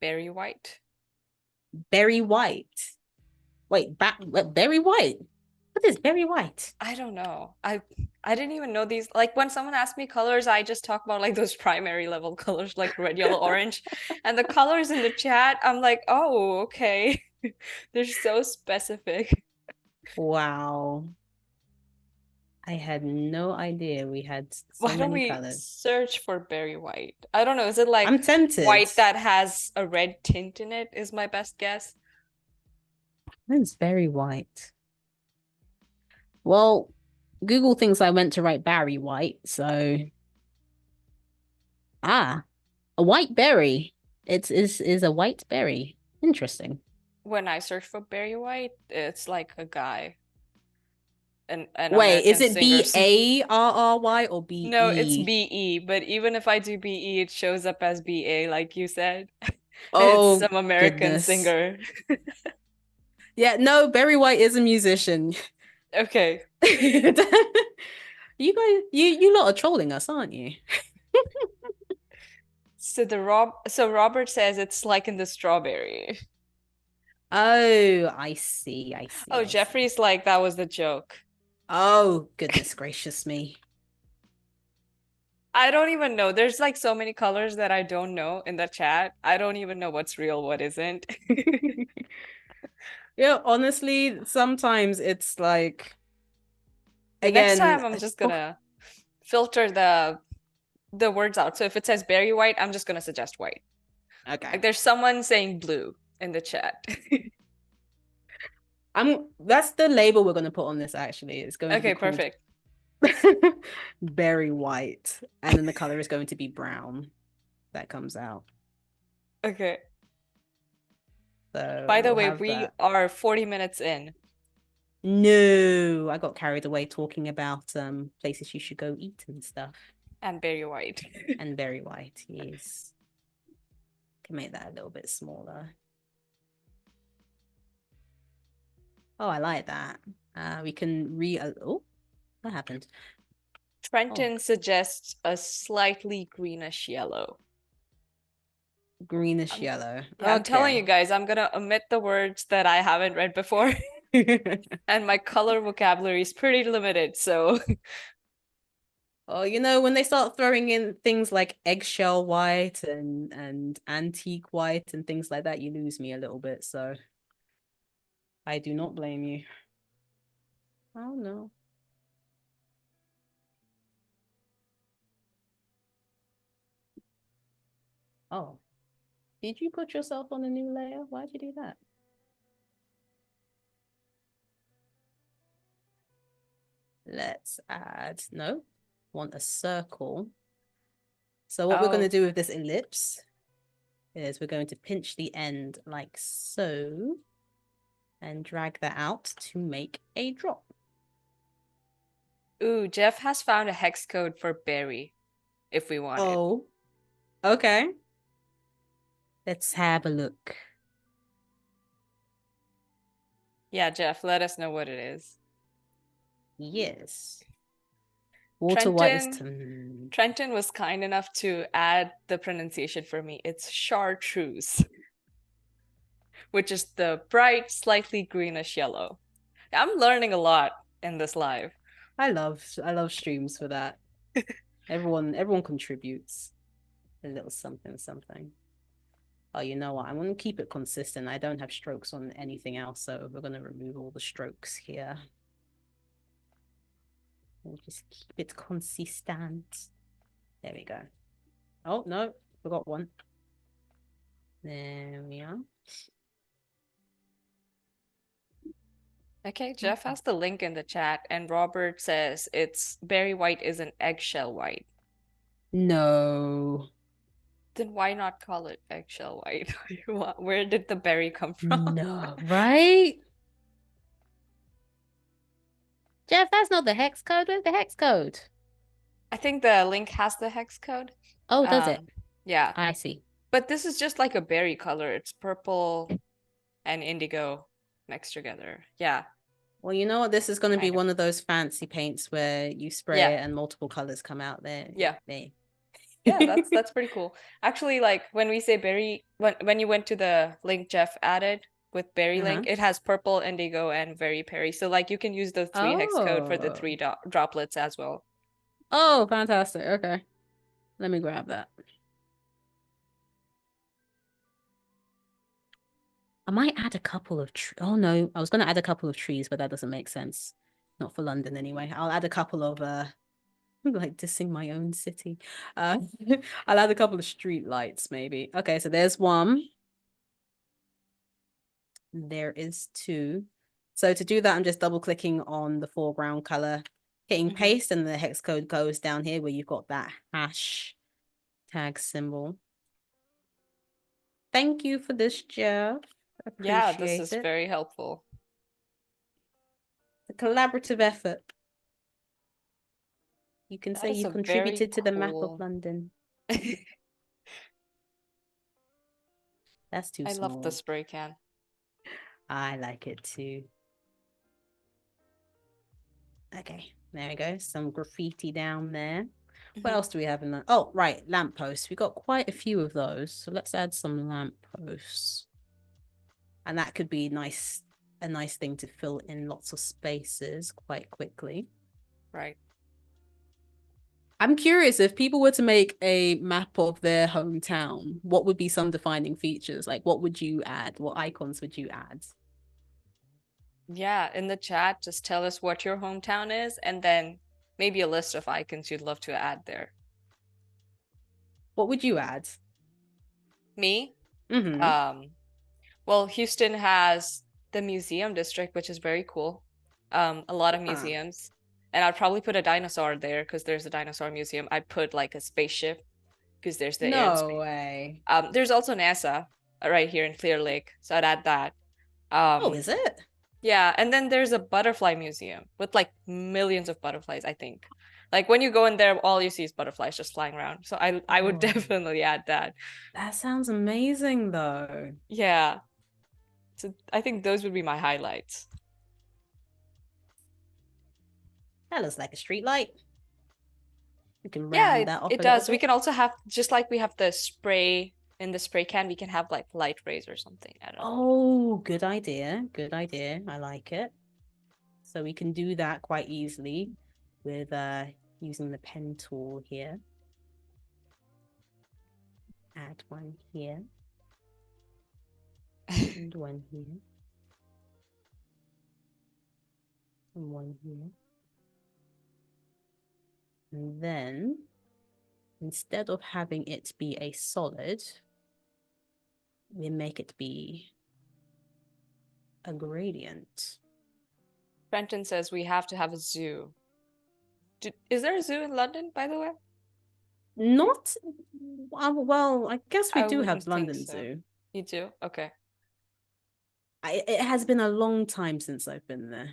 berry white. berry white. Wait, berry white? What is berry white? I don't know. I didn't even know these. Like when someone asks me colors, I just talk about like those primary level colors like red, yellow, orange. And the colors in the chat, I'm like, oh, okay. They're so specific. Wow. I had no idea we had so Why don't many we colors. search for berry white? I don't know. Is it like I'm tempted. white that has a red tint in it is my best guess. It's very white. Well, Google thinks I went to write Barry White, so a white berry. It's a white berry. Interesting. When I search for berry white, it's like a guy. An Wait, is American it singer. Barry or No, it's BE? BE, but even if I do BE, it shows up as BA, like you said. And it's Oh some American goodness. singer. Yeah, no, Barry White is a musician. Okay. You guys, you lot are trolling us, aren't you? So Robert says it's like in the strawberry. Oh, I see. Oh, I see. Jeffrey's like that was the joke. Oh, goodness gracious me. I don't even know. There's like so many colors that I don't know in the chat. I don't even know what's real, what isn't. Yeah, honestly, sometimes it's like Next again, time I'm just gonna filter the words out. So if it says berry white, I'm just gonna suggest white. okay. Like there's someone saying blue in the chat. That's the label we're gonna put on this actually. It's going to be Okay, called perfect. berry white, and then the color is going to be brown that comes out. Okay. So By the we'll way, have we that. are 40 minutes in No, I got carried away talking about places you should go eat and stuff. and very white. And very white, yes. Can make that a little bit smaller. Oh, I like that. We can oh, what happened? Oh, Trenton suggests a slightly greenish yellow. greenish I'm, yellow. yeah, I'm telling you Okay. guys, I'm gonna omit the words that I haven't read before, and my color vocabulary is pretty limited. So, Oh, you know, when they start throwing in things like eggshell white and antique white and things like that, you lose me a little bit. So I do not blame you. Oh no. Oh, did you put yourself on a new layer? Why'd you do that? Let's add, no, want a circle. So what we're going to oh, do with this ellipse is we're going to pinch the end like so and drag that out to make a drop. ooh, Jeff has found a hex code for berry, if we want it. Oh, okay. Let's have a look. Yeah, Jeff, let us know what it is. Yes. Water white is Trenton, Trenton was kind enough to add the pronunciation for me. It's chartreuse, which is the bright, slightly greenish yellow. I'm learning a lot in this live. I love streams for that. Everyone contributes a little something something. Oh, you know what? I'm going to keep it consistent. I don't have strokes on anything else, so we're going to remove all the strokes here. We'll just keep it consistent. There we go. Oh, no, forgot one. There we are. Okay, Jeff has the link in the chat, and Robert says it's berry white is an eggshell white. No. Then why not call it eggshell white? Where did the berry come from? No, right? Jeff, that's not the hex code. Where's the hex code? I think the link has the hex code. Oh, does it? Um, yeah, I see. but this is just like a berry color. It's purple and indigo mixed together. Yeah, Well, you know what? This is going to be kind of. one of those fancy paints where you spray Yeah, it and multiple colors come out there. yeah, There. yeah. That's pretty cool. Actually, like when we say berry, when you went to the link Jeff added with berry link, Uh-huh. it has purple, indigo, and very berry. So like you can use the three hex code for the Oh. three droplets as well. Oh, fantastic. Okay. Let me grab that. I might add a couple of oh no, I was gonna add a couple of trees, but that doesn't make sense. Not for London anyway. I'll add a couple of like dissing my own city. Uh I'll add a couple of street lights maybe. Okay, so there's one. There is two. So to do that, I'm just double clicking on the foreground color, hitting Hmm. paste, and the hex code goes down here where you've got that hash tag symbol. Thank you for this, Jeff. Yeah, this Appreciate is it. very helpful. A collaborative effort. You can That say is you a very contributed to the map of cool. London. That's too I love the small. spray can. I like it too. Okay, there we go. Some graffiti down there. What Mhm. else do we have in that? Oh, right, lampposts. We got quite a few of those. So let's add some lampposts. And that could be nice, a nice thing to fill in lots of spaces quite quickly. Right. I'm curious if people were to make a map of their hometown, what would be some defining features? Like, what would you add? What icons would you add? Yeah, in the chat, just tell us what your hometown is and then maybe a list of icons you'd love to add there. What would you add? Me? Mm-hmm. Um, well, Houston has the museum district, which is very cool. A lot of Ah, museums. And I'd probably put a dinosaur there because there's a dinosaur museum. I'd put like a spaceship because there's the Air and no Space. way. There's also NASA. right here in Clear Lake. So I'd add that. Oh, Um, is it? yeah, and then there's a butterfly museum with like millions of butterflies, I think. Like when you go in there, all you see is butterflies just flying around. So I would Oh, definitely add that. that sounds amazing though. Yeah. So I think those would be my highlights. That looks like a street light. We can Yeah, round that off it a little does. We bit. can also have, just like we have the spray in the spray can, we can have like light rays or something. I don't know. Oh, good idea. Good idea. I like it. So we can do that quite easily with using the pen tool here. Add one here and one here and one here. And then instead of having it be a solid, we make it be a gradient. Brenton says we have to have a zoo. Is there a zoo in London, by the way? Not well, I guess we I do wouldn't have think London so. Zoo. You do? Okay. It has been a long time since I've been there.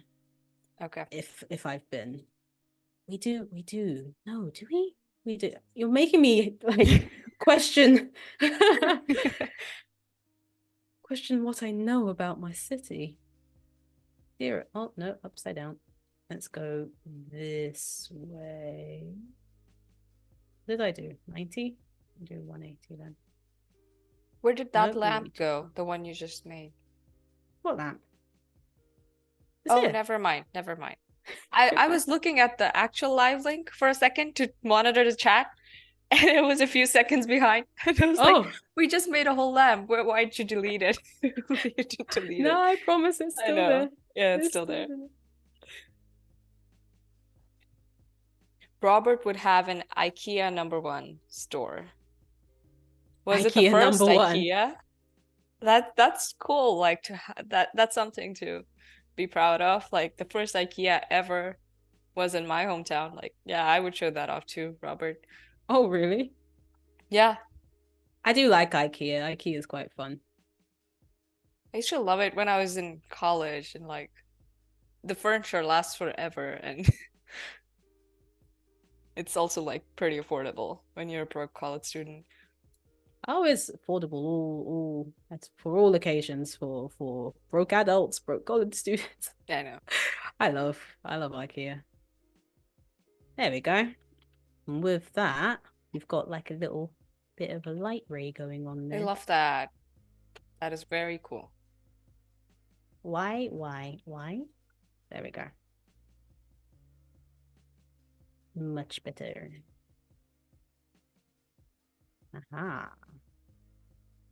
Okay. If I've been. We do. No, do we? We do. You're making me like question question what I know about my city. Here, oh no, upside down. Let's go this way. What did I do? 90? I'll do 180 then. Where did that Nope, we lamp need to. go? The one you just made. What lamp? It's Oh, here. never mind. Never mind. I was looking at the actual live link for a second to monitor the chat, and it was a few seconds behind. And I was like, Oh we just made a whole lamp. Why'd you delete it? You did delete no, it. I promise it's I still know. there. Yeah, it's It's still still there. there. Robert would have an IKEA #1 store. Was it the IKEA first number one. IKEA? That's cool. Like to ha that's something to be proud of. Like the first IKEA ever was in my hometown. Like, yeah, I would show that off too, Robert. Oh, really? Yeah, I do like IKEA. IKEA is quite fun. I used to love it when I was in college and like the furniture lasts forever and it's also like pretty affordable when you're a broke college student. Oh, it's affordable all that's for all occasions for broke adults, broke college students. Yeah, I know. I love IKEA. There we go. And with that, we've got like a little bit of a light ray going on I there. love that. That is very cool. Why? There we go. Much better. Aha.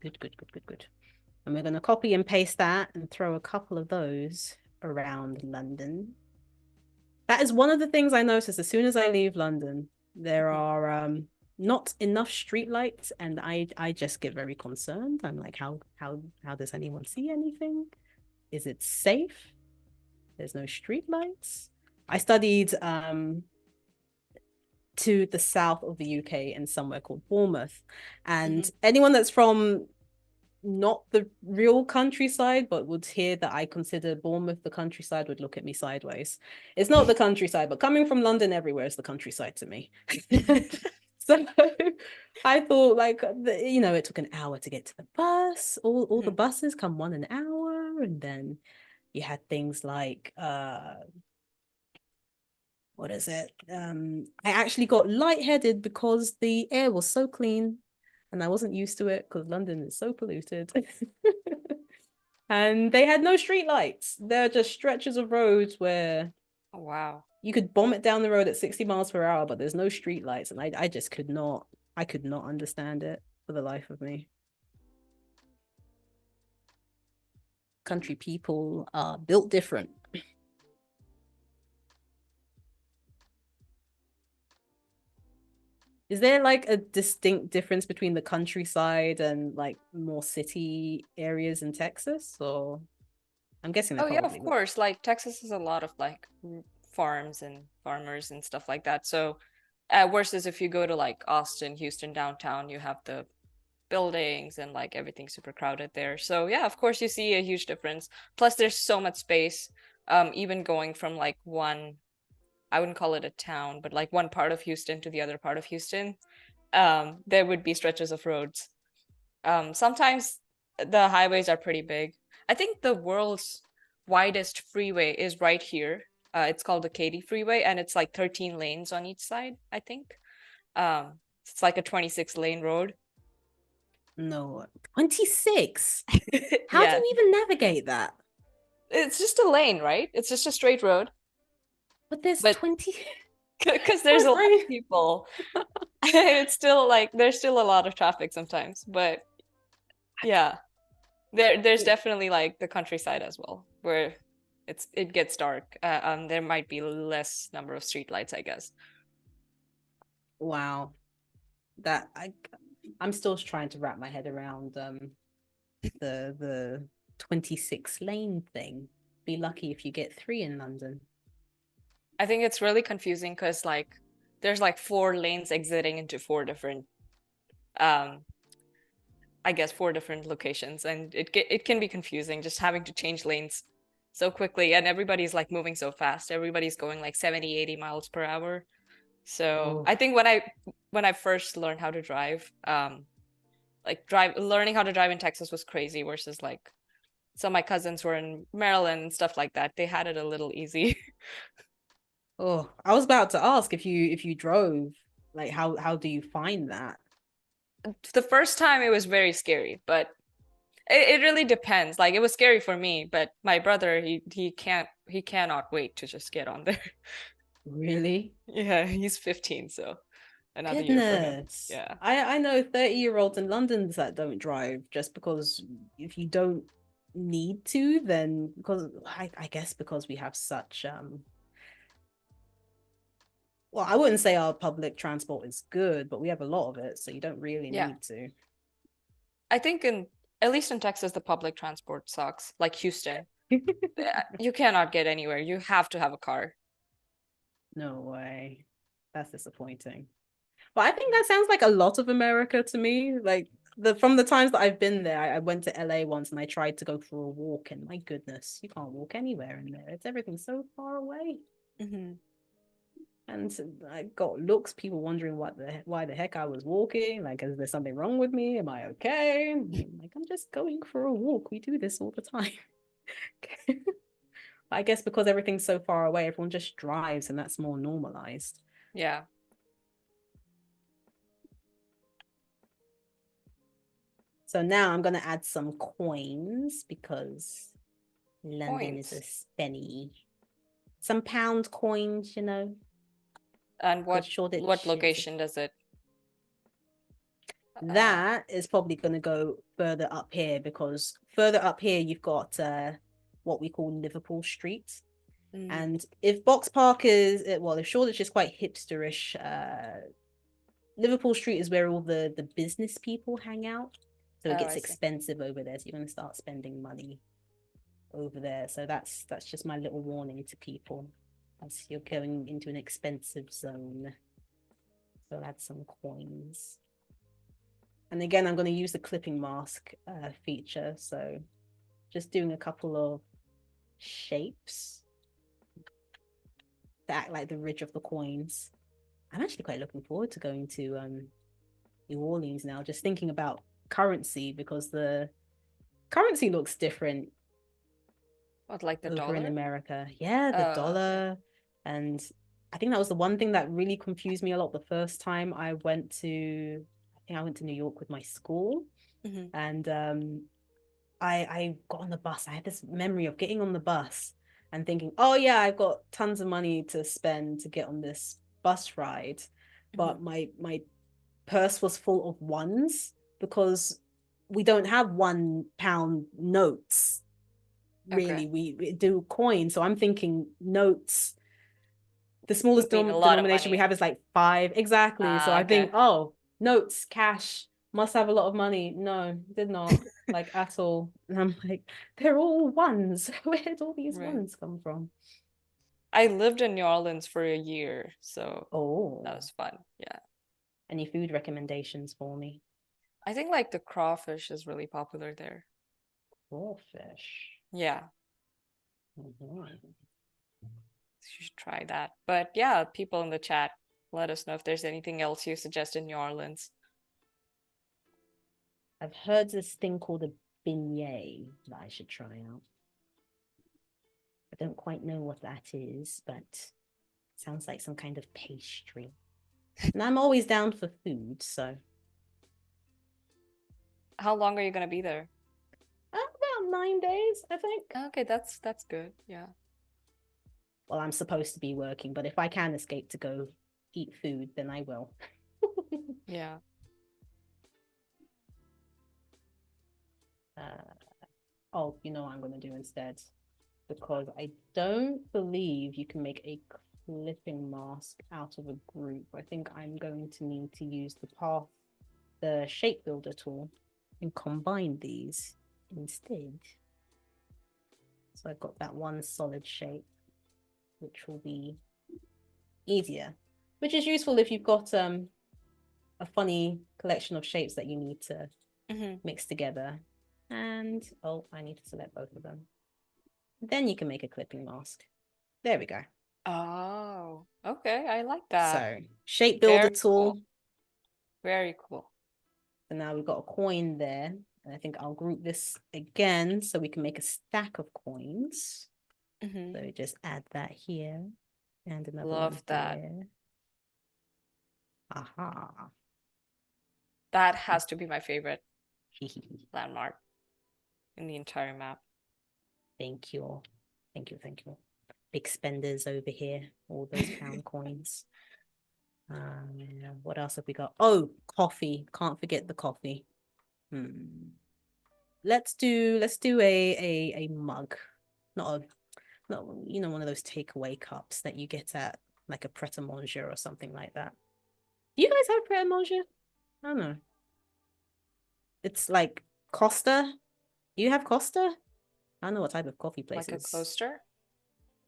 Good. And we're going to copy and paste that and throw a couple of those around London. That is one of the things I notice as soon as I leave London. There Mhm. are not enough streetlights, and I just get very concerned. I'm like, how does anyone see anything? Is it safe? There's no streetlights. I studied to the south of the UK in somewhere called Bournemouth, and Mhm. anyone that's from not the real countryside, but would hear that I consider Bournemouth the countryside would look at me sideways. It's not the countryside, but coming from London, everywhere is the countryside to me. So I thought, like, it took an hour to get to the bus. All the Mhm. buses come 1 hour, and then you had things like what is it? I actually got lightheaded because the air was so clean and I wasn't used to it because London is so polluted. And they had no street lights. They're just stretches of roads where Oh, wow. you could bomb it down the road at 60 miles per hour, but there's no street lights. And I just I could not understand it for the life of me. Country people are built different. Is there like a distinct difference between the countryside and like more city areas in Texas? Or I'm guessing there Oh, yeah, probably of would. course. Like Texas has a lot of like farms and farmers and stuff like that. So, versus if you go to like Austin, Houston downtown, you have the buildings and like everything's super crowded there. So yeah, of course you see a huge difference. Plus there's so much space. Even going from like one, I wouldn't call it a town, but like one part of Houston to the other part of Houston, there would be stretches of roads. Sometimes the highways are pretty big. I think the world's widest freeway is right here. It's called the Katy Freeway, and it's like 13 lanes on each side, I think. It's like a 26 lane road. No, 26. How do Yeah, you even navigate that? it's just a lane, right? It's just a straight road, But there's but 20. because there's My a lot brain. of people, it's still like there's still a lot of traffic sometimes. But yeah, there's definitely like the countryside as well, where it gets dark. There might be less number of streetlights, I guess. Wow. That I'm still trying to wrap my head around the 26 lane thing. Be lucky if you get 3 in London. I think it's really confusing because like there's like four lanes exiting into four different um I guess four different locations, and it can be confusing just having to change lanes so quickly, and everybody's like moving so fast. Everybody's going like 70, 80 miles per hour. So Oh, I think when I first learned how to drive, like learning how to drive in Texas was crazy versus like some of my cousins were in Maryland and stuff like that. They had it a little easy. oh, I was about to ask if you drove, like how do you find that? The first time it was very scary, but it really depends. Like it was scary for me, but my brother, he cannot wait to just get on there. Really? Yeah, he's 15, so another year for him. Goodness. Yeah. I know 30-year-olds in London that don't drive just because if you don't need to, then because I guess because we have such well, I wouldn't say our public transport is good, but we have a lot of it, so you don't really Yeah. need to. I think in at least in Texas the public transport sucks. Like Houston. You cannot get anywhere. You have to have a car. No way. That's disappointing. But I think that sounds like a lot of America to me. Like the from the times that I've been there, I went to LA once and I tried to go for a walk, and my goodness, you can't walk anywhere in there. It's everything so far away. Hmm. And I got looks, people wondering why the heck I was walking. Like, is there something wrong with me? Am I okay? Like, I'm just going for a walk. We do this all the time. I guess because everything's so far away, everyone just drives and that's more normalized. Yeah. So now I'm going to add some coins because London is a Points. spenny. Some pound coins, you know, And because what Shoreditch is. location does it That is probably going to go further up here because further up here you've got what we call Liverpool Street. mm, And if Box Park is, well, if Shoreditch is quite hipsterish, Liverpool Street is where all the business people hang out. So it oh, I gets see. expensive over there. So you're going to start spending money over there. So that's just my little warning to people as you're going into an expensive zone. So I'll add some coins. And again, I'm going to use the clipping mask feature. So just doing a couple of shapes that act like the ridge of the coins. I'm actually quite looking forward to going to New Orleans now, just thinking about currency because the currency looks different What, like the over in dollar? America. Yeah, the Okay. dollar. And I think that was the one thing that really confused me a lot the first time I went to, I think I went to New York with my school. Hmm. And I got on the bus. I had this memory of getting on the bus and thinking, oh yeah, I've got tons of money to spend to get on this bus ride. Hmm. But my purse was full of ones because we don't have £1 notes. Okay. Really, we do coins. So I'm thinking notes. The You smallest mean a lot of denomination we money. have is like five. Exactly. So Ah, I think, okay. oh, notes, cash, must have a lot of money. No, did not like at all. And I'm like, they're all ones. Where did all these Right. ones come from? I lived in New Orleans for a year, so that Oh, was fun. Yeah. any food recommendations for me? I think like the crawfish is really popular there. Crawfish. Yeah, Mhm. you should try that. But yeah, people in the chat, let us know if there's anything else you suggest in New Orleans. I've heard this thing called a beignet that I should try out. I don't quite know what that is, but it sounds like some kind of pastry. And I'm always down for food, so How long are you gonna be there? about 9 days, I think. Okay, that's good. Yeah. Well, I'm supposed to be working, but if I can escape to go eat food, then I will. Yeah. Oh, you know what I'm going to do instead? Because I don't believe you can make a clipping mask out of a group. I think I'm going to need to use the shape builder tool and combine these instead. So I've got that one solid shape, which will be easier, which is useful if you've got a funny collection of shapes that you need to mix together. And oh, I need to select both of them. Then you can make a clipping mask. There we go. Oh, okay. I like that. So shape builder tool. Cool. Very cool. So now we've got a coin there. And I think I'll group this again so we can make a stack of coins. So just add that here and another Love one that. here. Aha. That has to be my favorite landmark in the entire map. Thank you. Thank you. Thank you. Big spenders over here. All those pound coins. What else have we got? Oh, coffee. Can't forget the coffee. Let's do a mug. Not one of those takeaway cups that you get at like a Pret-a-Manger or something like that. Do you guys have Pret-a-Manger? I don't know. It's like Costa. You have Costa? I don't know what type of coffee place Like a coaster?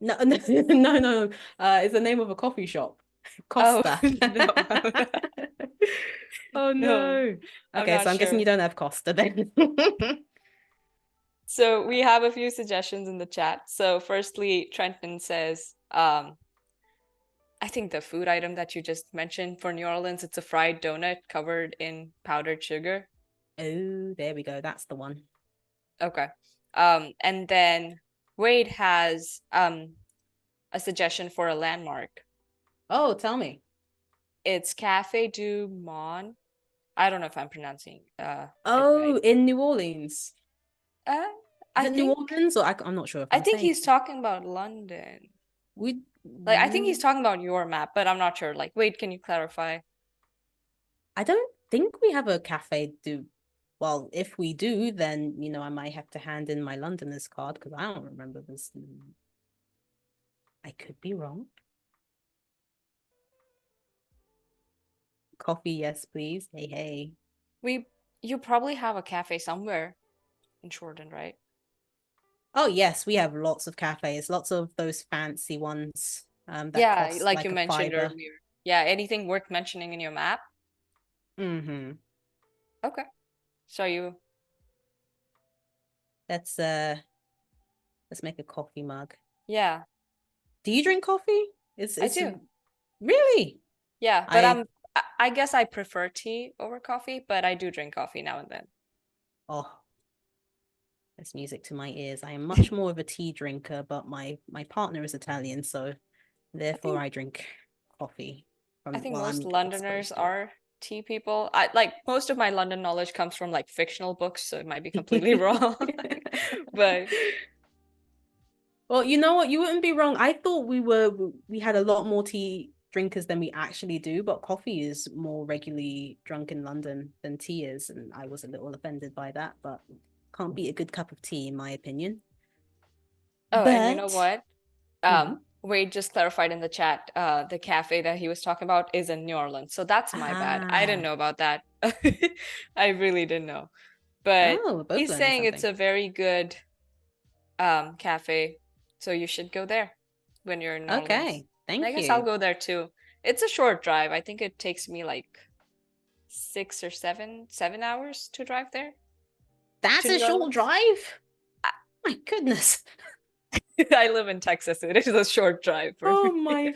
No, no, no, no. It's the name of a coffee shop. Oh, Costa. no. Oh No, no. I'm Okay, not so I'm guessing sure. you don't have Costa then. So we have a few suggestions in the chat. So firstly, Trenton says, I think the food item that you just mentioned for New Orleans, it's a fried donut covered in powdered sugar. Oh, there we go. That's the one. Okay. And then Wade has a suggestion for a landmark. Oh, tell me. It's Cafe du Monde. I don't know if I'm pronouncing it Oh, right. in New Orleans. Uh, Is I it New think Orleans or I'm not sure if I I'm think saying he's talking about London. we Like I think he's talking about your map, but I'm not sure. Like, wait, can you clarify? I don't think we have a cafe do well, if we do, then I might have to hand in my Londoners card because I don't remember this. I could be wrong. Coffee, yes, please. Hey, hey. You probably have a cafe somewhere in Jordan, right? Oh, yes, we have lots of cafes, lots of those fancy ones that Yeah, cost like you like a mentioned fiver. earlier. Yeah, anything worth mentioning in your map? Mm-hmm. Okay. So you Let's make a coffee mug. yeah, Do you drink coffee? I It's do. really Yeah, but I I guess I prefer tea over coffee, but I do drink coffee now and then. oh, that's music to my ears. I am much more of a tea drinker, but my partner is Italian, so I therefore think I drink coffee I from think well, most I'm Londoners exposed to are tea people. I like most of my London knowledge comes from like fictional books, so it might be completely wrong. But it. Well, you know what? You wouldn't be wrong. I thought we had a lot more tea drinkers than we actually do, but coffee is more regularly drunk in London than tea is, and I was a little offended by that, but can't beat a good cup of tea in my opinion. oh, and you know But what? mhm. Wade just clarified in the chat, the cafe that he was talking about is in New Orleans. So that's my bad. I didn't Ah, know about that. I really didn't know. But oh, we're both he's learning saying it's something. a very good cafe, so you should go there when you're in New Orleans. Okay, And I thank guess I'll you. go there too. It's a short drive. I think it takes me like 6 or 7 hours to drive there That's to a New short Orleans. drive. My goodness. I live in Texas. It is a short drive for Oh me. my.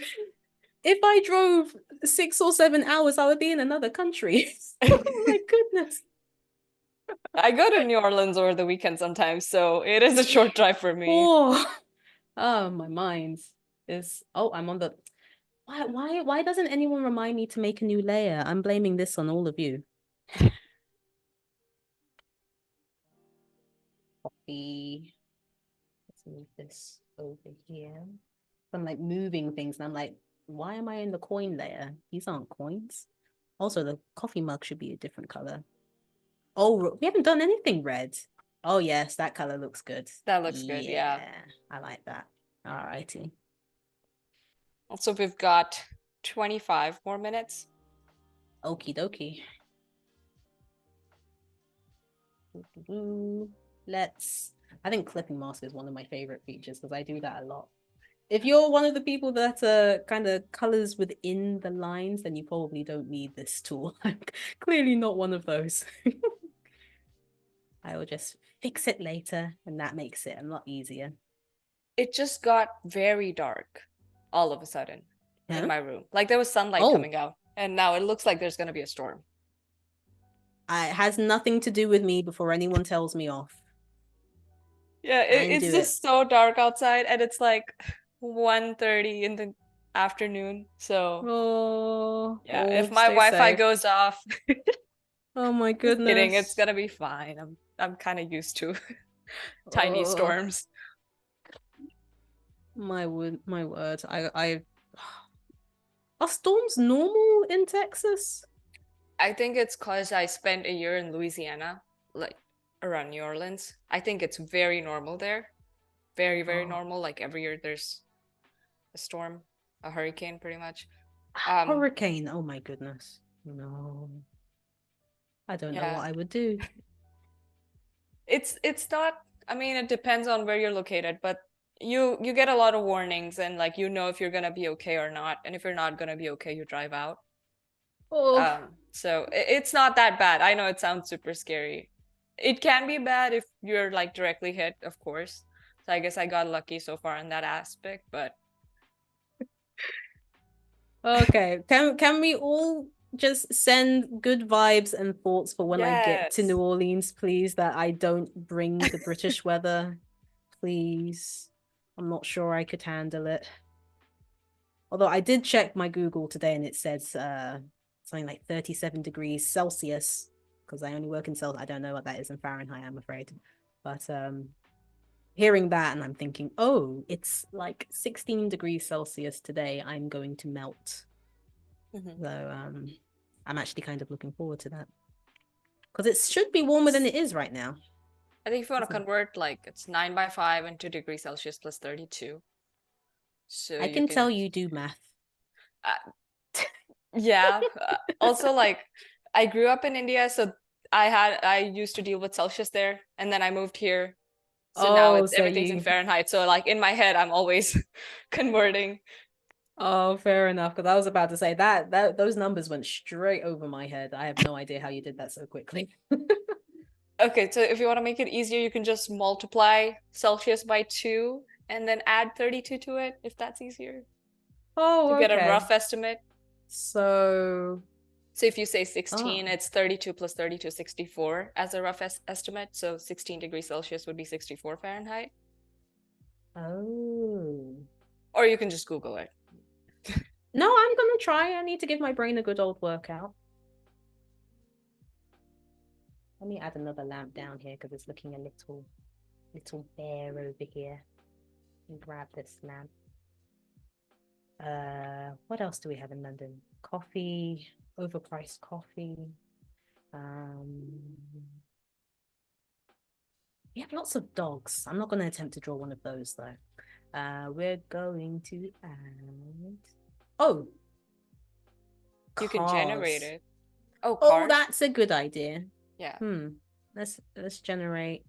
If I drove 6 or 7 hours, I would be in another country. Oh my goodness. I go to New Orleans over the weekend sometimes, so it is a short drive for me. Oh, oh, my mind is. Oh, I'm on the. Why doesn't anyone remind me to make a new layer? I'm blaming this on all of you. Copy. Let's move this over here. I'm like moving things, and I'm like, why am I in the coin layer? These aren't coins. Also, the coffee mug should be a different color. Oh, we haven't done anything red. Oh, yes, that color looks good. That looks good, yeah. Yeah, I like that. All righty. Also, we've got 25 more minutes. Okie dokie. Let's. I think clipping mask is one of my favorite features because I do that a lot. If you're one of the people that kind of colors within the lines, then you probably don't need this tool. I'm clearly not one of those. I will just fix it later, and that makes it a lot easier. It just got very dark all of a sudden in Huh? my room. Like there was sunlight Oh, coming out, and now it looks like there's going to be a storm. it has nothing to do with me before anyone tells me off. Yeah, I didn't it's do it. just so dark outside, and it's like 1:30 in the afternoon. So, Oh, yeah, if oh, my stay Wi-Fi safe. goes off, Oh my just kidding, it's goodness. gonna be fine. I'm kind of used to tiny Oh, storms. my word, my word. Are storms normal in Texas? I think it's because I spent a year in Louisiana, like around New Orleans. I think it's very normal there. Very, very Oh, normal. Like every year there's a storm, a hurricane pretty much. Um, hurricane. Oh my goodness. No. I don't know yeah. what I would do. It's not, I mean, it depends on where you're located, but you get a lot of warnings and like you know if you're gonna be okay or not. And if you're not gonna be okay, you drive out. Oh, So it's not that bad. I know it sounds super scary. It can be bad if you're like directly hit, of course. So I guess I got lucky so far in that aspect, but okay. Can we all just send good vibes and thoughts for when I get to yes. New Orleans, please, that I don't bring the British weather, please. I'm not sure I could handle it. Although I did check my Google today and it says something like 37 degrees Celsius because I only work in Celsius. I don't know what that is in Fahrenheit, I'm afraid. But hearing that and I'm thinking, oh, it's like 16 degrees Celsius today. I'm going to melt. Mhm. So I'm actually kind of looking forward to that because it should be warmer than it is right now. I think if you want to Isn't it? convert, like it's 9 by 5 into degrees Celsius plus 32. So I you can tell can, you do math. uh, yeah. Also, like I grew up in India, so I used to deal with Celsius there, and then I moved here. So now Oh, it's so everything's in you. Fahrenheit. So like in my head, I'm always converting. Oh, fair enough. Because I was about to say that those numbers went straight over my head. I have no idea how you did that so quickly. Okay, so if you want to make it easier, you can just multiply Celsius by 2 and then add 32 to it, if that's easier to Oh, get a okay. rough estimate. So, So if you say 16, oh, it's 32 plus 32, 64 as a rough estimate. So 16 degrees Celsius would be 64 Fahrenheit. oh. Or you can just Google it. No, I'm gonna try. I need to give my brain a good old workout. Let me add another lamp down here because it's looking a little bare over here. Let me grab this lamp. What else do we have in London? Coffee, overpriced coffee. Um, we have lots of dogs. I'm not going to attempt to draw one of those though. We're going to add. Oh, You can generate cars. it. Oh, Oh, cars? that's a good idea. Yeah. Hmm. Let's generate.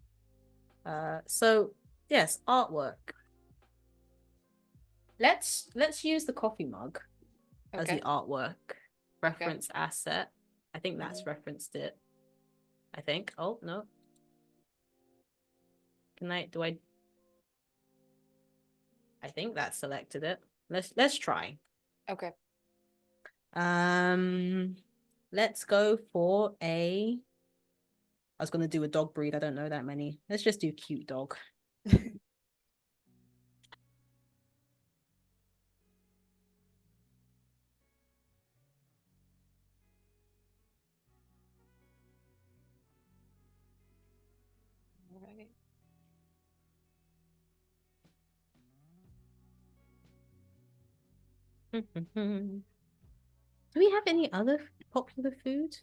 So yes, artwork. Let's use the coffee mug as the Okay. artwork Okay. reference asset. I think that's referenced it. I think. Oh, no. I think that selected it. Let's try. Okay. Let's go for I was gonna do a dog breed. I don't know that many. Let's just do cute dog. Right. Do we have any other popular food?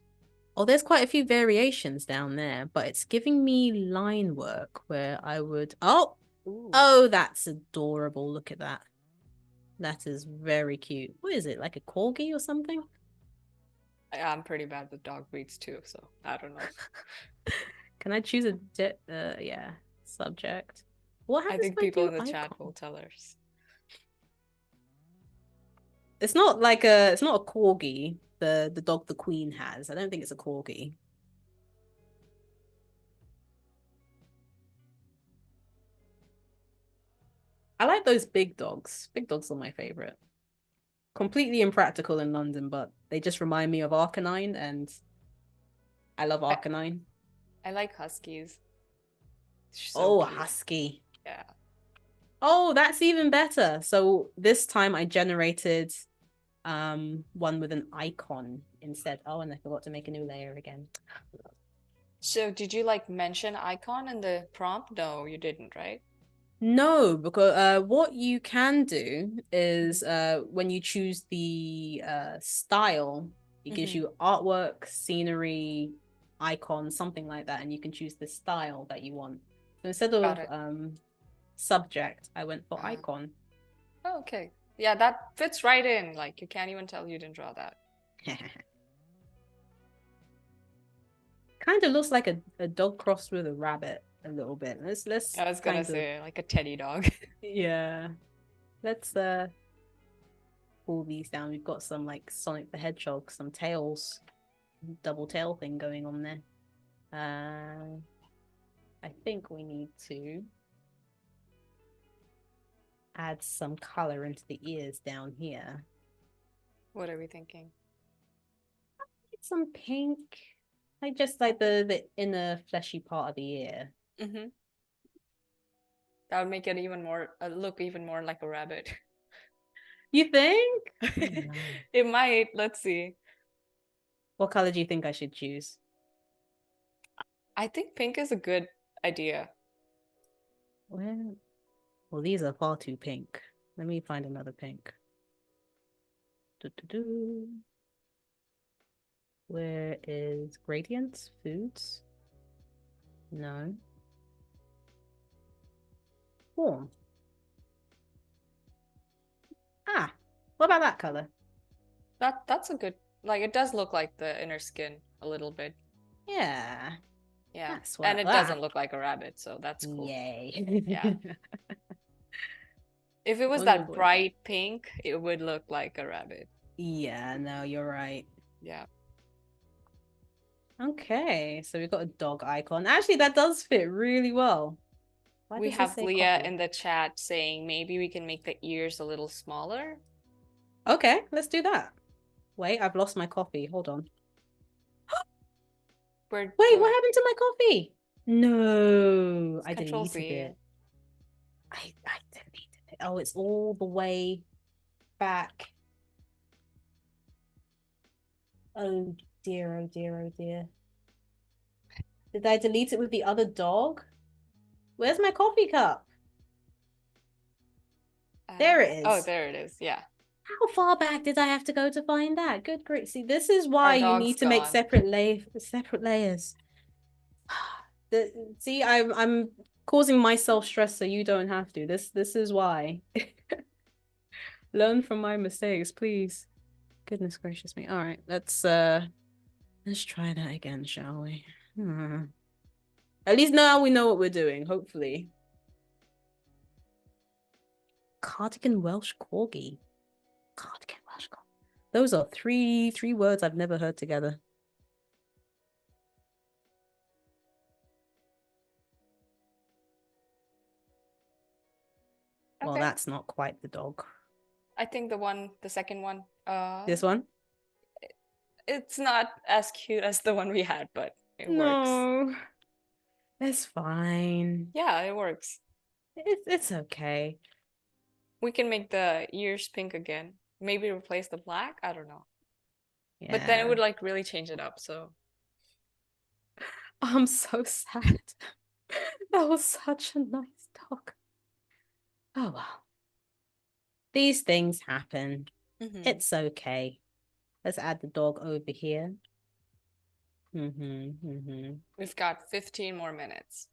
Oh, there's quite a few variations down there, but it's giving me line work where I would. Ooh. Oh, that's adorable. Look at that. That is very cute. What is it? Like a corgi or something? I'm pretty bad with dog breeds too, so I don't know. Can I choose yeah, subject? What I happens if think I people do in the chat will icon? tell us. It's not a corgi, the dog the queen has. I don't think it's a corgi. I like those big dogs. Big dogs are my favorite. Completely impractical in London, but they just remind me of Arcanine, and I love I, Arcanine. I like huskies. So Oh, a cute. husky. Yeah. Oh, that's even better. So this time I generated one with an icon instead. Oh, and I forgot to make a new layer again. So did you like mention icon in the prompt? No, you didn't, right? No, because what you can do is when you choose the style, it gives Mm-hmm. you artwork, scenery, icon, something like that, and you can choose the style that you want. So instead Got of it. subject, I went for Uh, icon. oh, okay. Yeah, that fits right in. Like you can't even tell you didn't draw that. Kind of looks like a dog crossed with a rabbit a little bit. Let's I was gonna kind of say like a teddy dog. yeah. Let's pull these down. We've got some like Sonic the Hedgehog, some tails, double tail thing going on there. I think we need to add some color into the ears down here. What are we thinking? Some pink, like just like the inner fleshy part of the ear. Mm-hmm. That would make it even more look even more like a rabbit. You think? I don't know. It might. Let's see. What color do you think I should choose? I think pink is a good idea. Well, these are far too pink. Let me find another pink. Doo-doo-doo. Where is gradients? Foods? No. Warm. Ah, what about that color? That's a good like it does look like the inner skin a little bit. Yeah, Yeah. that's And what. it doesn't look like a rabbit, so that's cool. Yeah. Yay. If it was that Wonderful. bright pink, it would look like a rabbit. Yeah, no, you're right. Yeah. Okay, so we've got a dog icon. Actually, that does fit really well. Why We does this have say Leah copy? in the chat saying maybe we can make the ears a little smaller. Okay, let's do that. Wait, I've lost my coffee. Hold on. Where Wait, what happened to my coffee? No, I Control deleted Z. it. I deleted it. Oh, it's all the way back. Oh dear, oh dear, oh dear. Did I delete it with the other dog? Where's my coffee cup? There it Oh, is. there it is. Yeah. How far back did I have to go to find that? Good grief. See, this is Our why you dog's need to make gone. separate layers. See, I'm causing myself stress so you don't have to. This is why. Learn from my mistakes, please. Goodness gracious me. All right, let's try that again, shall we? At least now we know what we're doing, hopefully. Cardigan Welsh Corgi. Cardigan Welsh Corgi. Those are three words I've never heard together. Well, Okay. that's not quite the dog. I think the second one, This one? it's not as cute as the one we had, but it works. No, it's fine. Yeah, it works. It's okay. We can make the ears pink again. Maybe replace the black. I don't know. But then it Yeah. would like really change it up. So I'm so sad. That was such a nice dog. Oh well. These things happen. mhm. It's okay. Let's add the dog over here. Mm-hmm. We've got 15 more minutes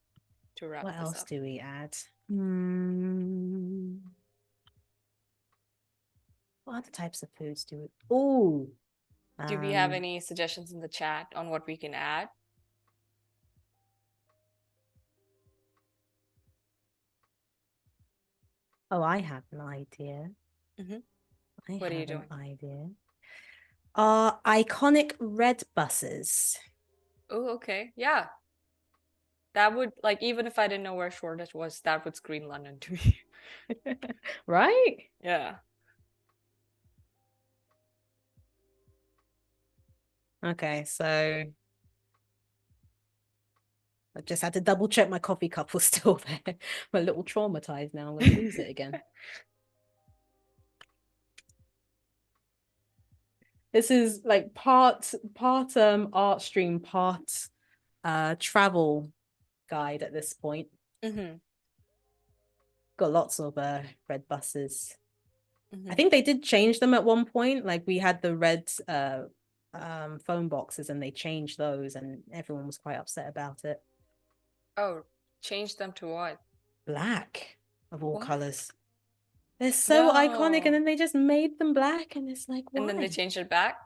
to wrap What this else up. do we add? Hmm. What other types of foods do we? Oh, Do we have um, any suggestions in the chat on what we can add? oh, I have an idea. Mhm. I What are you have an doing? idea. Are iconic red buses. Oh, okay. Yeah. That would like even if I didn't know where Shoreditch was, that would scream London to me. Right? Yeah. Okay, so I just had to double check my coffee cup was still there. I'm a little traumatized now. I'm gonna lose it again. This is like part art stream, part travel guide at this point. Mm-hmm. Got lots of red buses. I Mm-hmm. think they did change them at one point. Like we had the red phone boxes and they changed those and everyone was quite upset about it. Oh, change them to what? Black of all What? colors. They're so iconic and No. then they just made them black and it's like, And then they why? changed it back?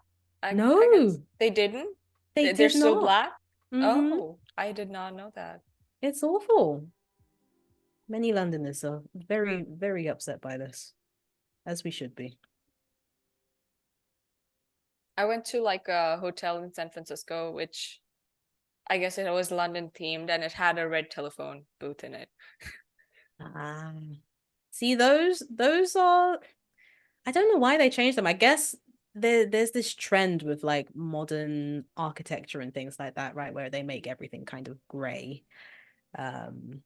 I guess No, they didn't. they They're did still not. black? Mm-hmm. Oh, I did not know that. It's awful. Many Londoners are very, very upset by this, as we should be. I went to like a hotel in San Francisco, which I guess it was London themed and it had a red telephone booth in it. Ah, see those are. I don't know why they changed them. I guess there's this trend with like modern architecture and things like that, right? Where they make everything kind of grey, um,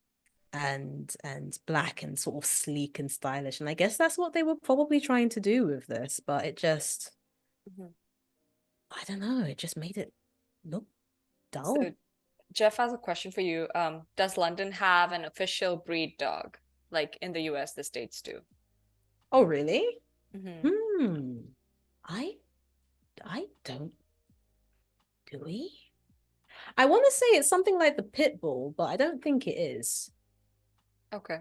and black and sort of sleek and stylish. And I guess that's what they were probably trying to do with this, but it just, Mhm. I don't know, it just made it look dull. So Jeff has a question for you. Does London have an official breed dog? Like in the US, the States do. Oh, really? Hmm. Hmm. I I don't. Do we? I want to say it's something like the pit bull, but I don't think it is. Okay.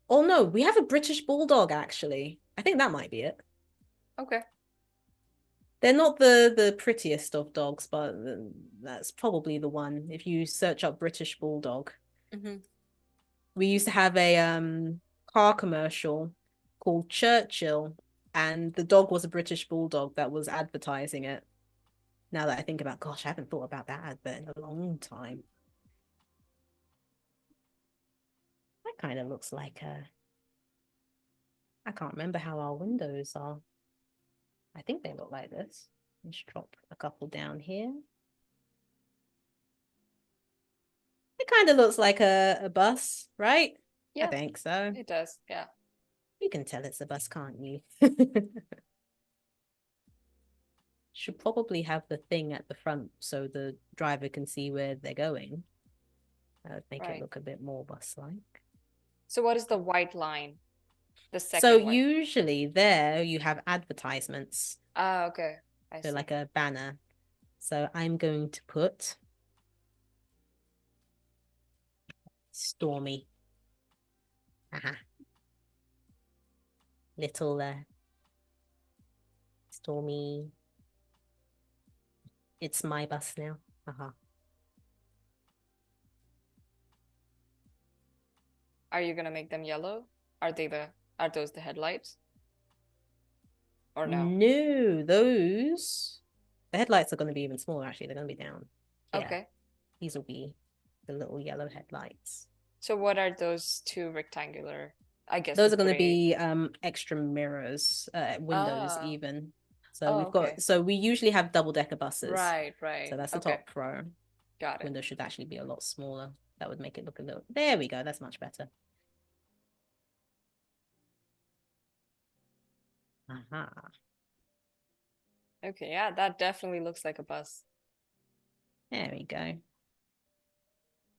Oh no, we have a British bulldog actually. I think that might be it. Okay. They're not the prettiest of dogs, but that's probably the one. If you search up British bulldog, Hmm. we used to have a car commercial called Churchill, and the dog was a British bulldog that was advertising it. Now that I think about, gosh, I haven't thought about that advert in a long time. That kind of looks like a. I can't remember how our windows are. I think they look like this. Let's drop a couple down here. It kind of looks like a bus, right? I Yeah, think so. it does. Yeah. You can tell it's a bus, can't you? Should probably have the thing at the front so the driver can see where they're going. That would make it Right. look a bit more bus-like. So what is the white line? The So second white. usually there you have advertisements. Ah, okay. I So see. like a banner. So I'm going to put Stormy. Aha. Little Stormy. It's my bus now. Aha. Are you gonna make them yellow? Are those the headlights? Or no? No, those the headlights are going to be even smaller. Actually, they're going to be down here. Okay. These will be the little yellow headlights. So what are those two rectangular? I guess Those the are going to gray. be extra mirrors, windows Ah, even. So oh, we've got, okay. so we usually have double-decker buses. Right, So right. that's the Okay, top row. got it. Window should actually be a lot smaller. That would make it look a little, there we go. That's much better. Aha. Okay, yeah, that definitely looks like a bus. There we go.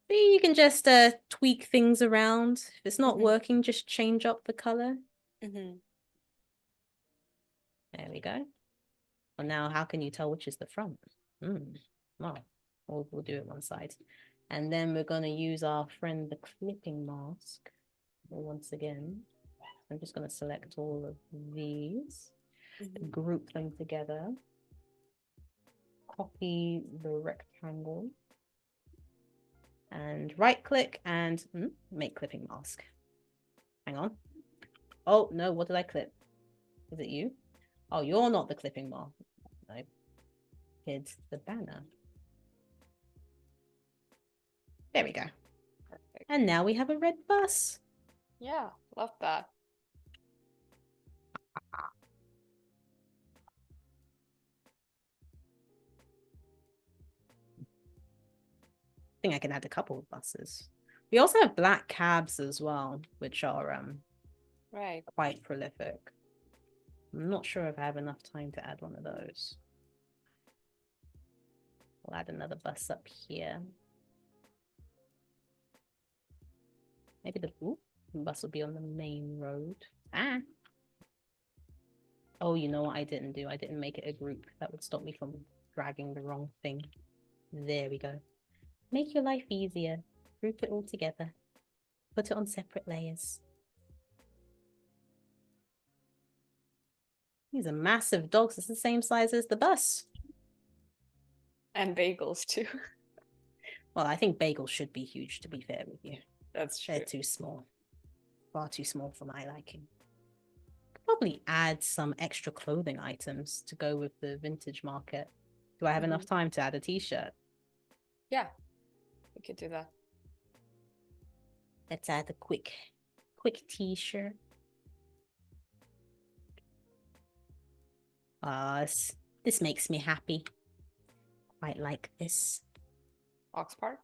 See, you can just tweak things around. If it's not Mm-hmm. working, just change up the color. Mm-hmm. There we go. Well, now how can you tell which is the front? Well, we'll do it one side. And then we're going to use our friend, the clipping mask. Once again, I'm just going to select all of these, Mm-hmm. group them together, copy the rectangle, and right click and make clipping mask. Hang on. Oh, no, what did I clip? Is it you? Oh, you're not the clipping mask. I hid the banner. There we go. Perfect. And now we have a red bus. Yeah, love that. I think I can add a couple of buses. We also have black cabs as well, which are Right. quite prolific. I'm not sure if I have enough time to add one of those. We'll add another bus up here. Maybe the bus will be on the main road. Ah. Oh, you know what I didn't do? I didn't make it a group. That would stop me from dragging the wrong thing. There we go. Make your life easier. Group it all together. Put it on separate layers. These are massive dogs. It's the same size as the bus. And bagels too. Well, I think bagels should be huge, to be fair with you. That's true. They're too small. Far too small for my liking. Could probably add some extra clothing items to go with the vintage market. Do I have enough time to add a t-shirt? Yeah, we could do that. Let's add a quick t-shirt. This makes me happy. Quite like this. Ox Park?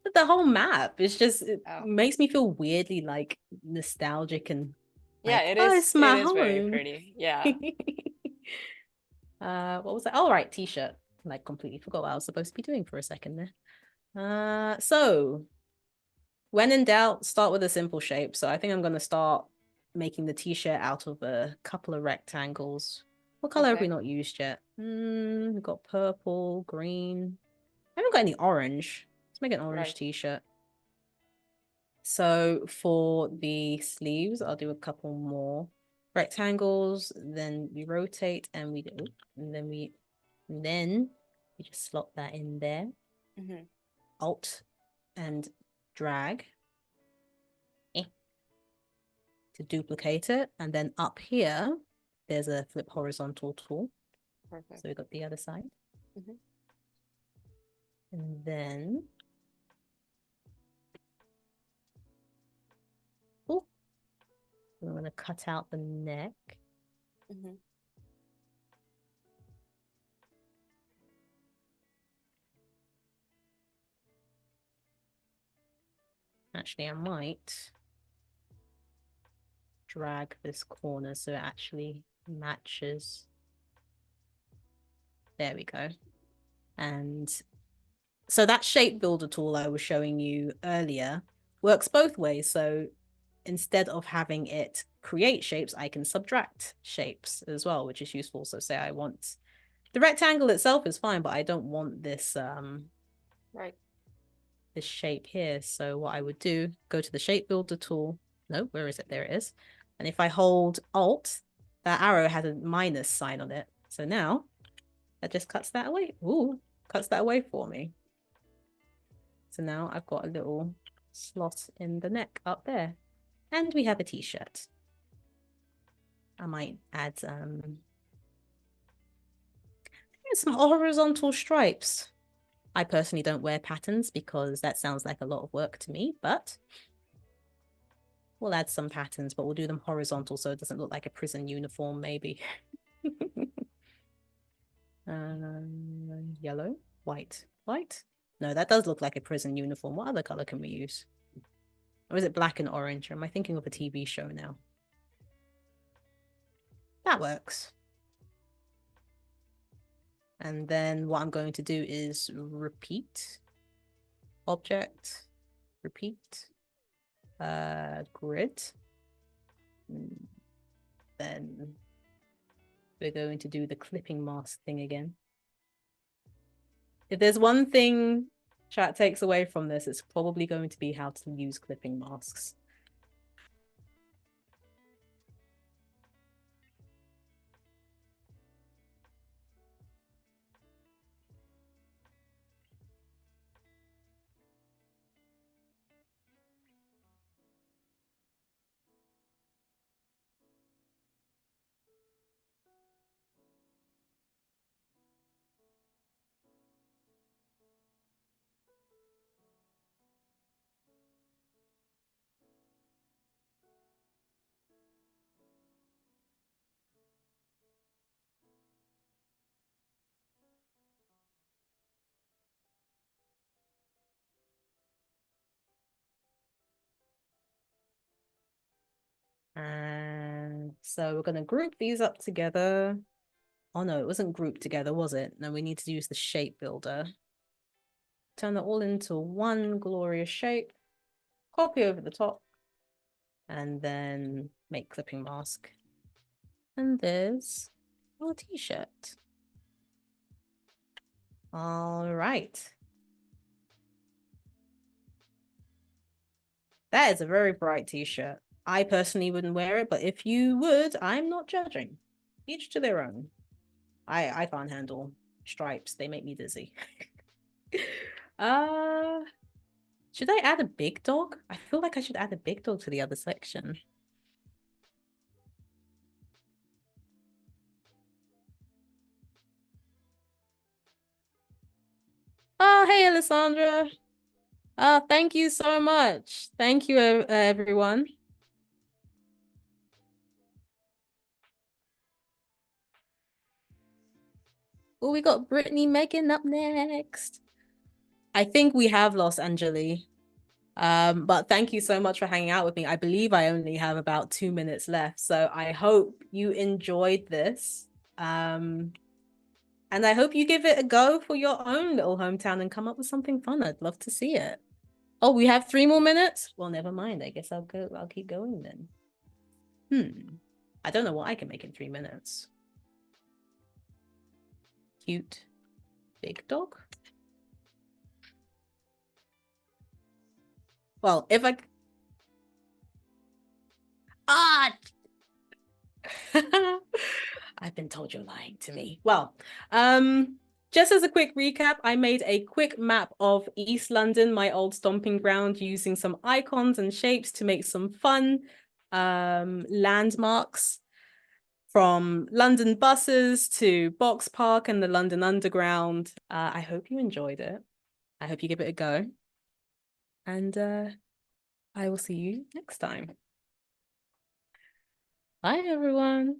But the whole map is just, it Oh. makes me feel weirdly like nostalgic and Yeah, like, it oh, is. it's my It is very home. pretty. Yeah. What was that? Oh, right, t-shirt. Like completely forgot what I was supposed to be doing for a second there. So when in doubt, start with a simple shape. So I think I'm gonna start making the t-shirt out of a couple of rectangles. What color have we not used yet? We've got purple, green. I haven't got any orange. Let's make an orange t-shirt. So for the sleeves, I'll do a couple more rectangles. Then we rotate and we do, and then we just slot that in there. Alt and drag to duplicate it, and then up here there's a flip horizontal tool. Perfect. So we got the other side. And then I'm going to cut out the neck. Actually, I might drag this corner so it actually matches. There we go. And so that shape builder tool I was showing you earlier works both ways. So instead of having it create shapes, I can subtract shapes as well, which is useful. So say I want the rectangle itself is fine, but I don't want this this shape here. So what I would do, go to the shape builder tool. No, where is it? There it is. And if I hold Alt, that arrow has a minus sign on it. So now that just cuts that away. Ooh, cuts that away for me. So now I've got a little slot in the neck up there. And we have a t-shirt. I might add some horizontal stripes. I personally don't wear patterns because that sounds like a lot of work to me, but We'll add some patterns, but we'll do them horizontal so it doesn't look like a prison uniform, maybe. Yellow, white, white. No, that does look like a prison uniform. What other color can we use? Or is it black and orange? Or am I thinking of a TV show now? That works. And then what I'm going to do is repeat object, repeat, grid. Then we're going to do the clipping mask thing again. If there's one thing chat takes away from this, it's probably going to be how to use clipping masks. And so we're going to group these up together. Oh no, it wasn't grouped together, was it? No, we need to use the shape builder. Turn it all into one glorious shape. Copy over the top. And then make clipping mask. And there's our t-shirt. All right. That is a very bright t-shirt. I personally wouldn't wear it, but if you would, I'm not judging. Each to their own. I can't handle stripes. They make me dizzy. uh should I add a big dog? I feel like I should add a big dog to the other section. Oh, hey, Alessandra. Thank you so much. Thank you, everyone. Oh, we got Brittany Megan up next. I think we have lost Anjali. But thank you so much for hanging out with me. I believe I only have about 2 minutes left, so I hope you enjoyed this. And I hope you give it a go for your own little hometown and come up with something fun. I'd love to see it. Oh, we have 3 more minutes? Well, never mind. I guess I'll keep going then. I don't know what I can make in 3 minutes. Cute big dog. Well, if I ah I've been told you're lying to me. Well, just as a quick recap, I made a quick map of East London, my old stomping ground, using some icons and shapes to make some fun landmarks, from London buses to Box Park and the London Underground. I hope you enjoyed it. I hope you give it a go. And I will see you next time. Bye, everyone.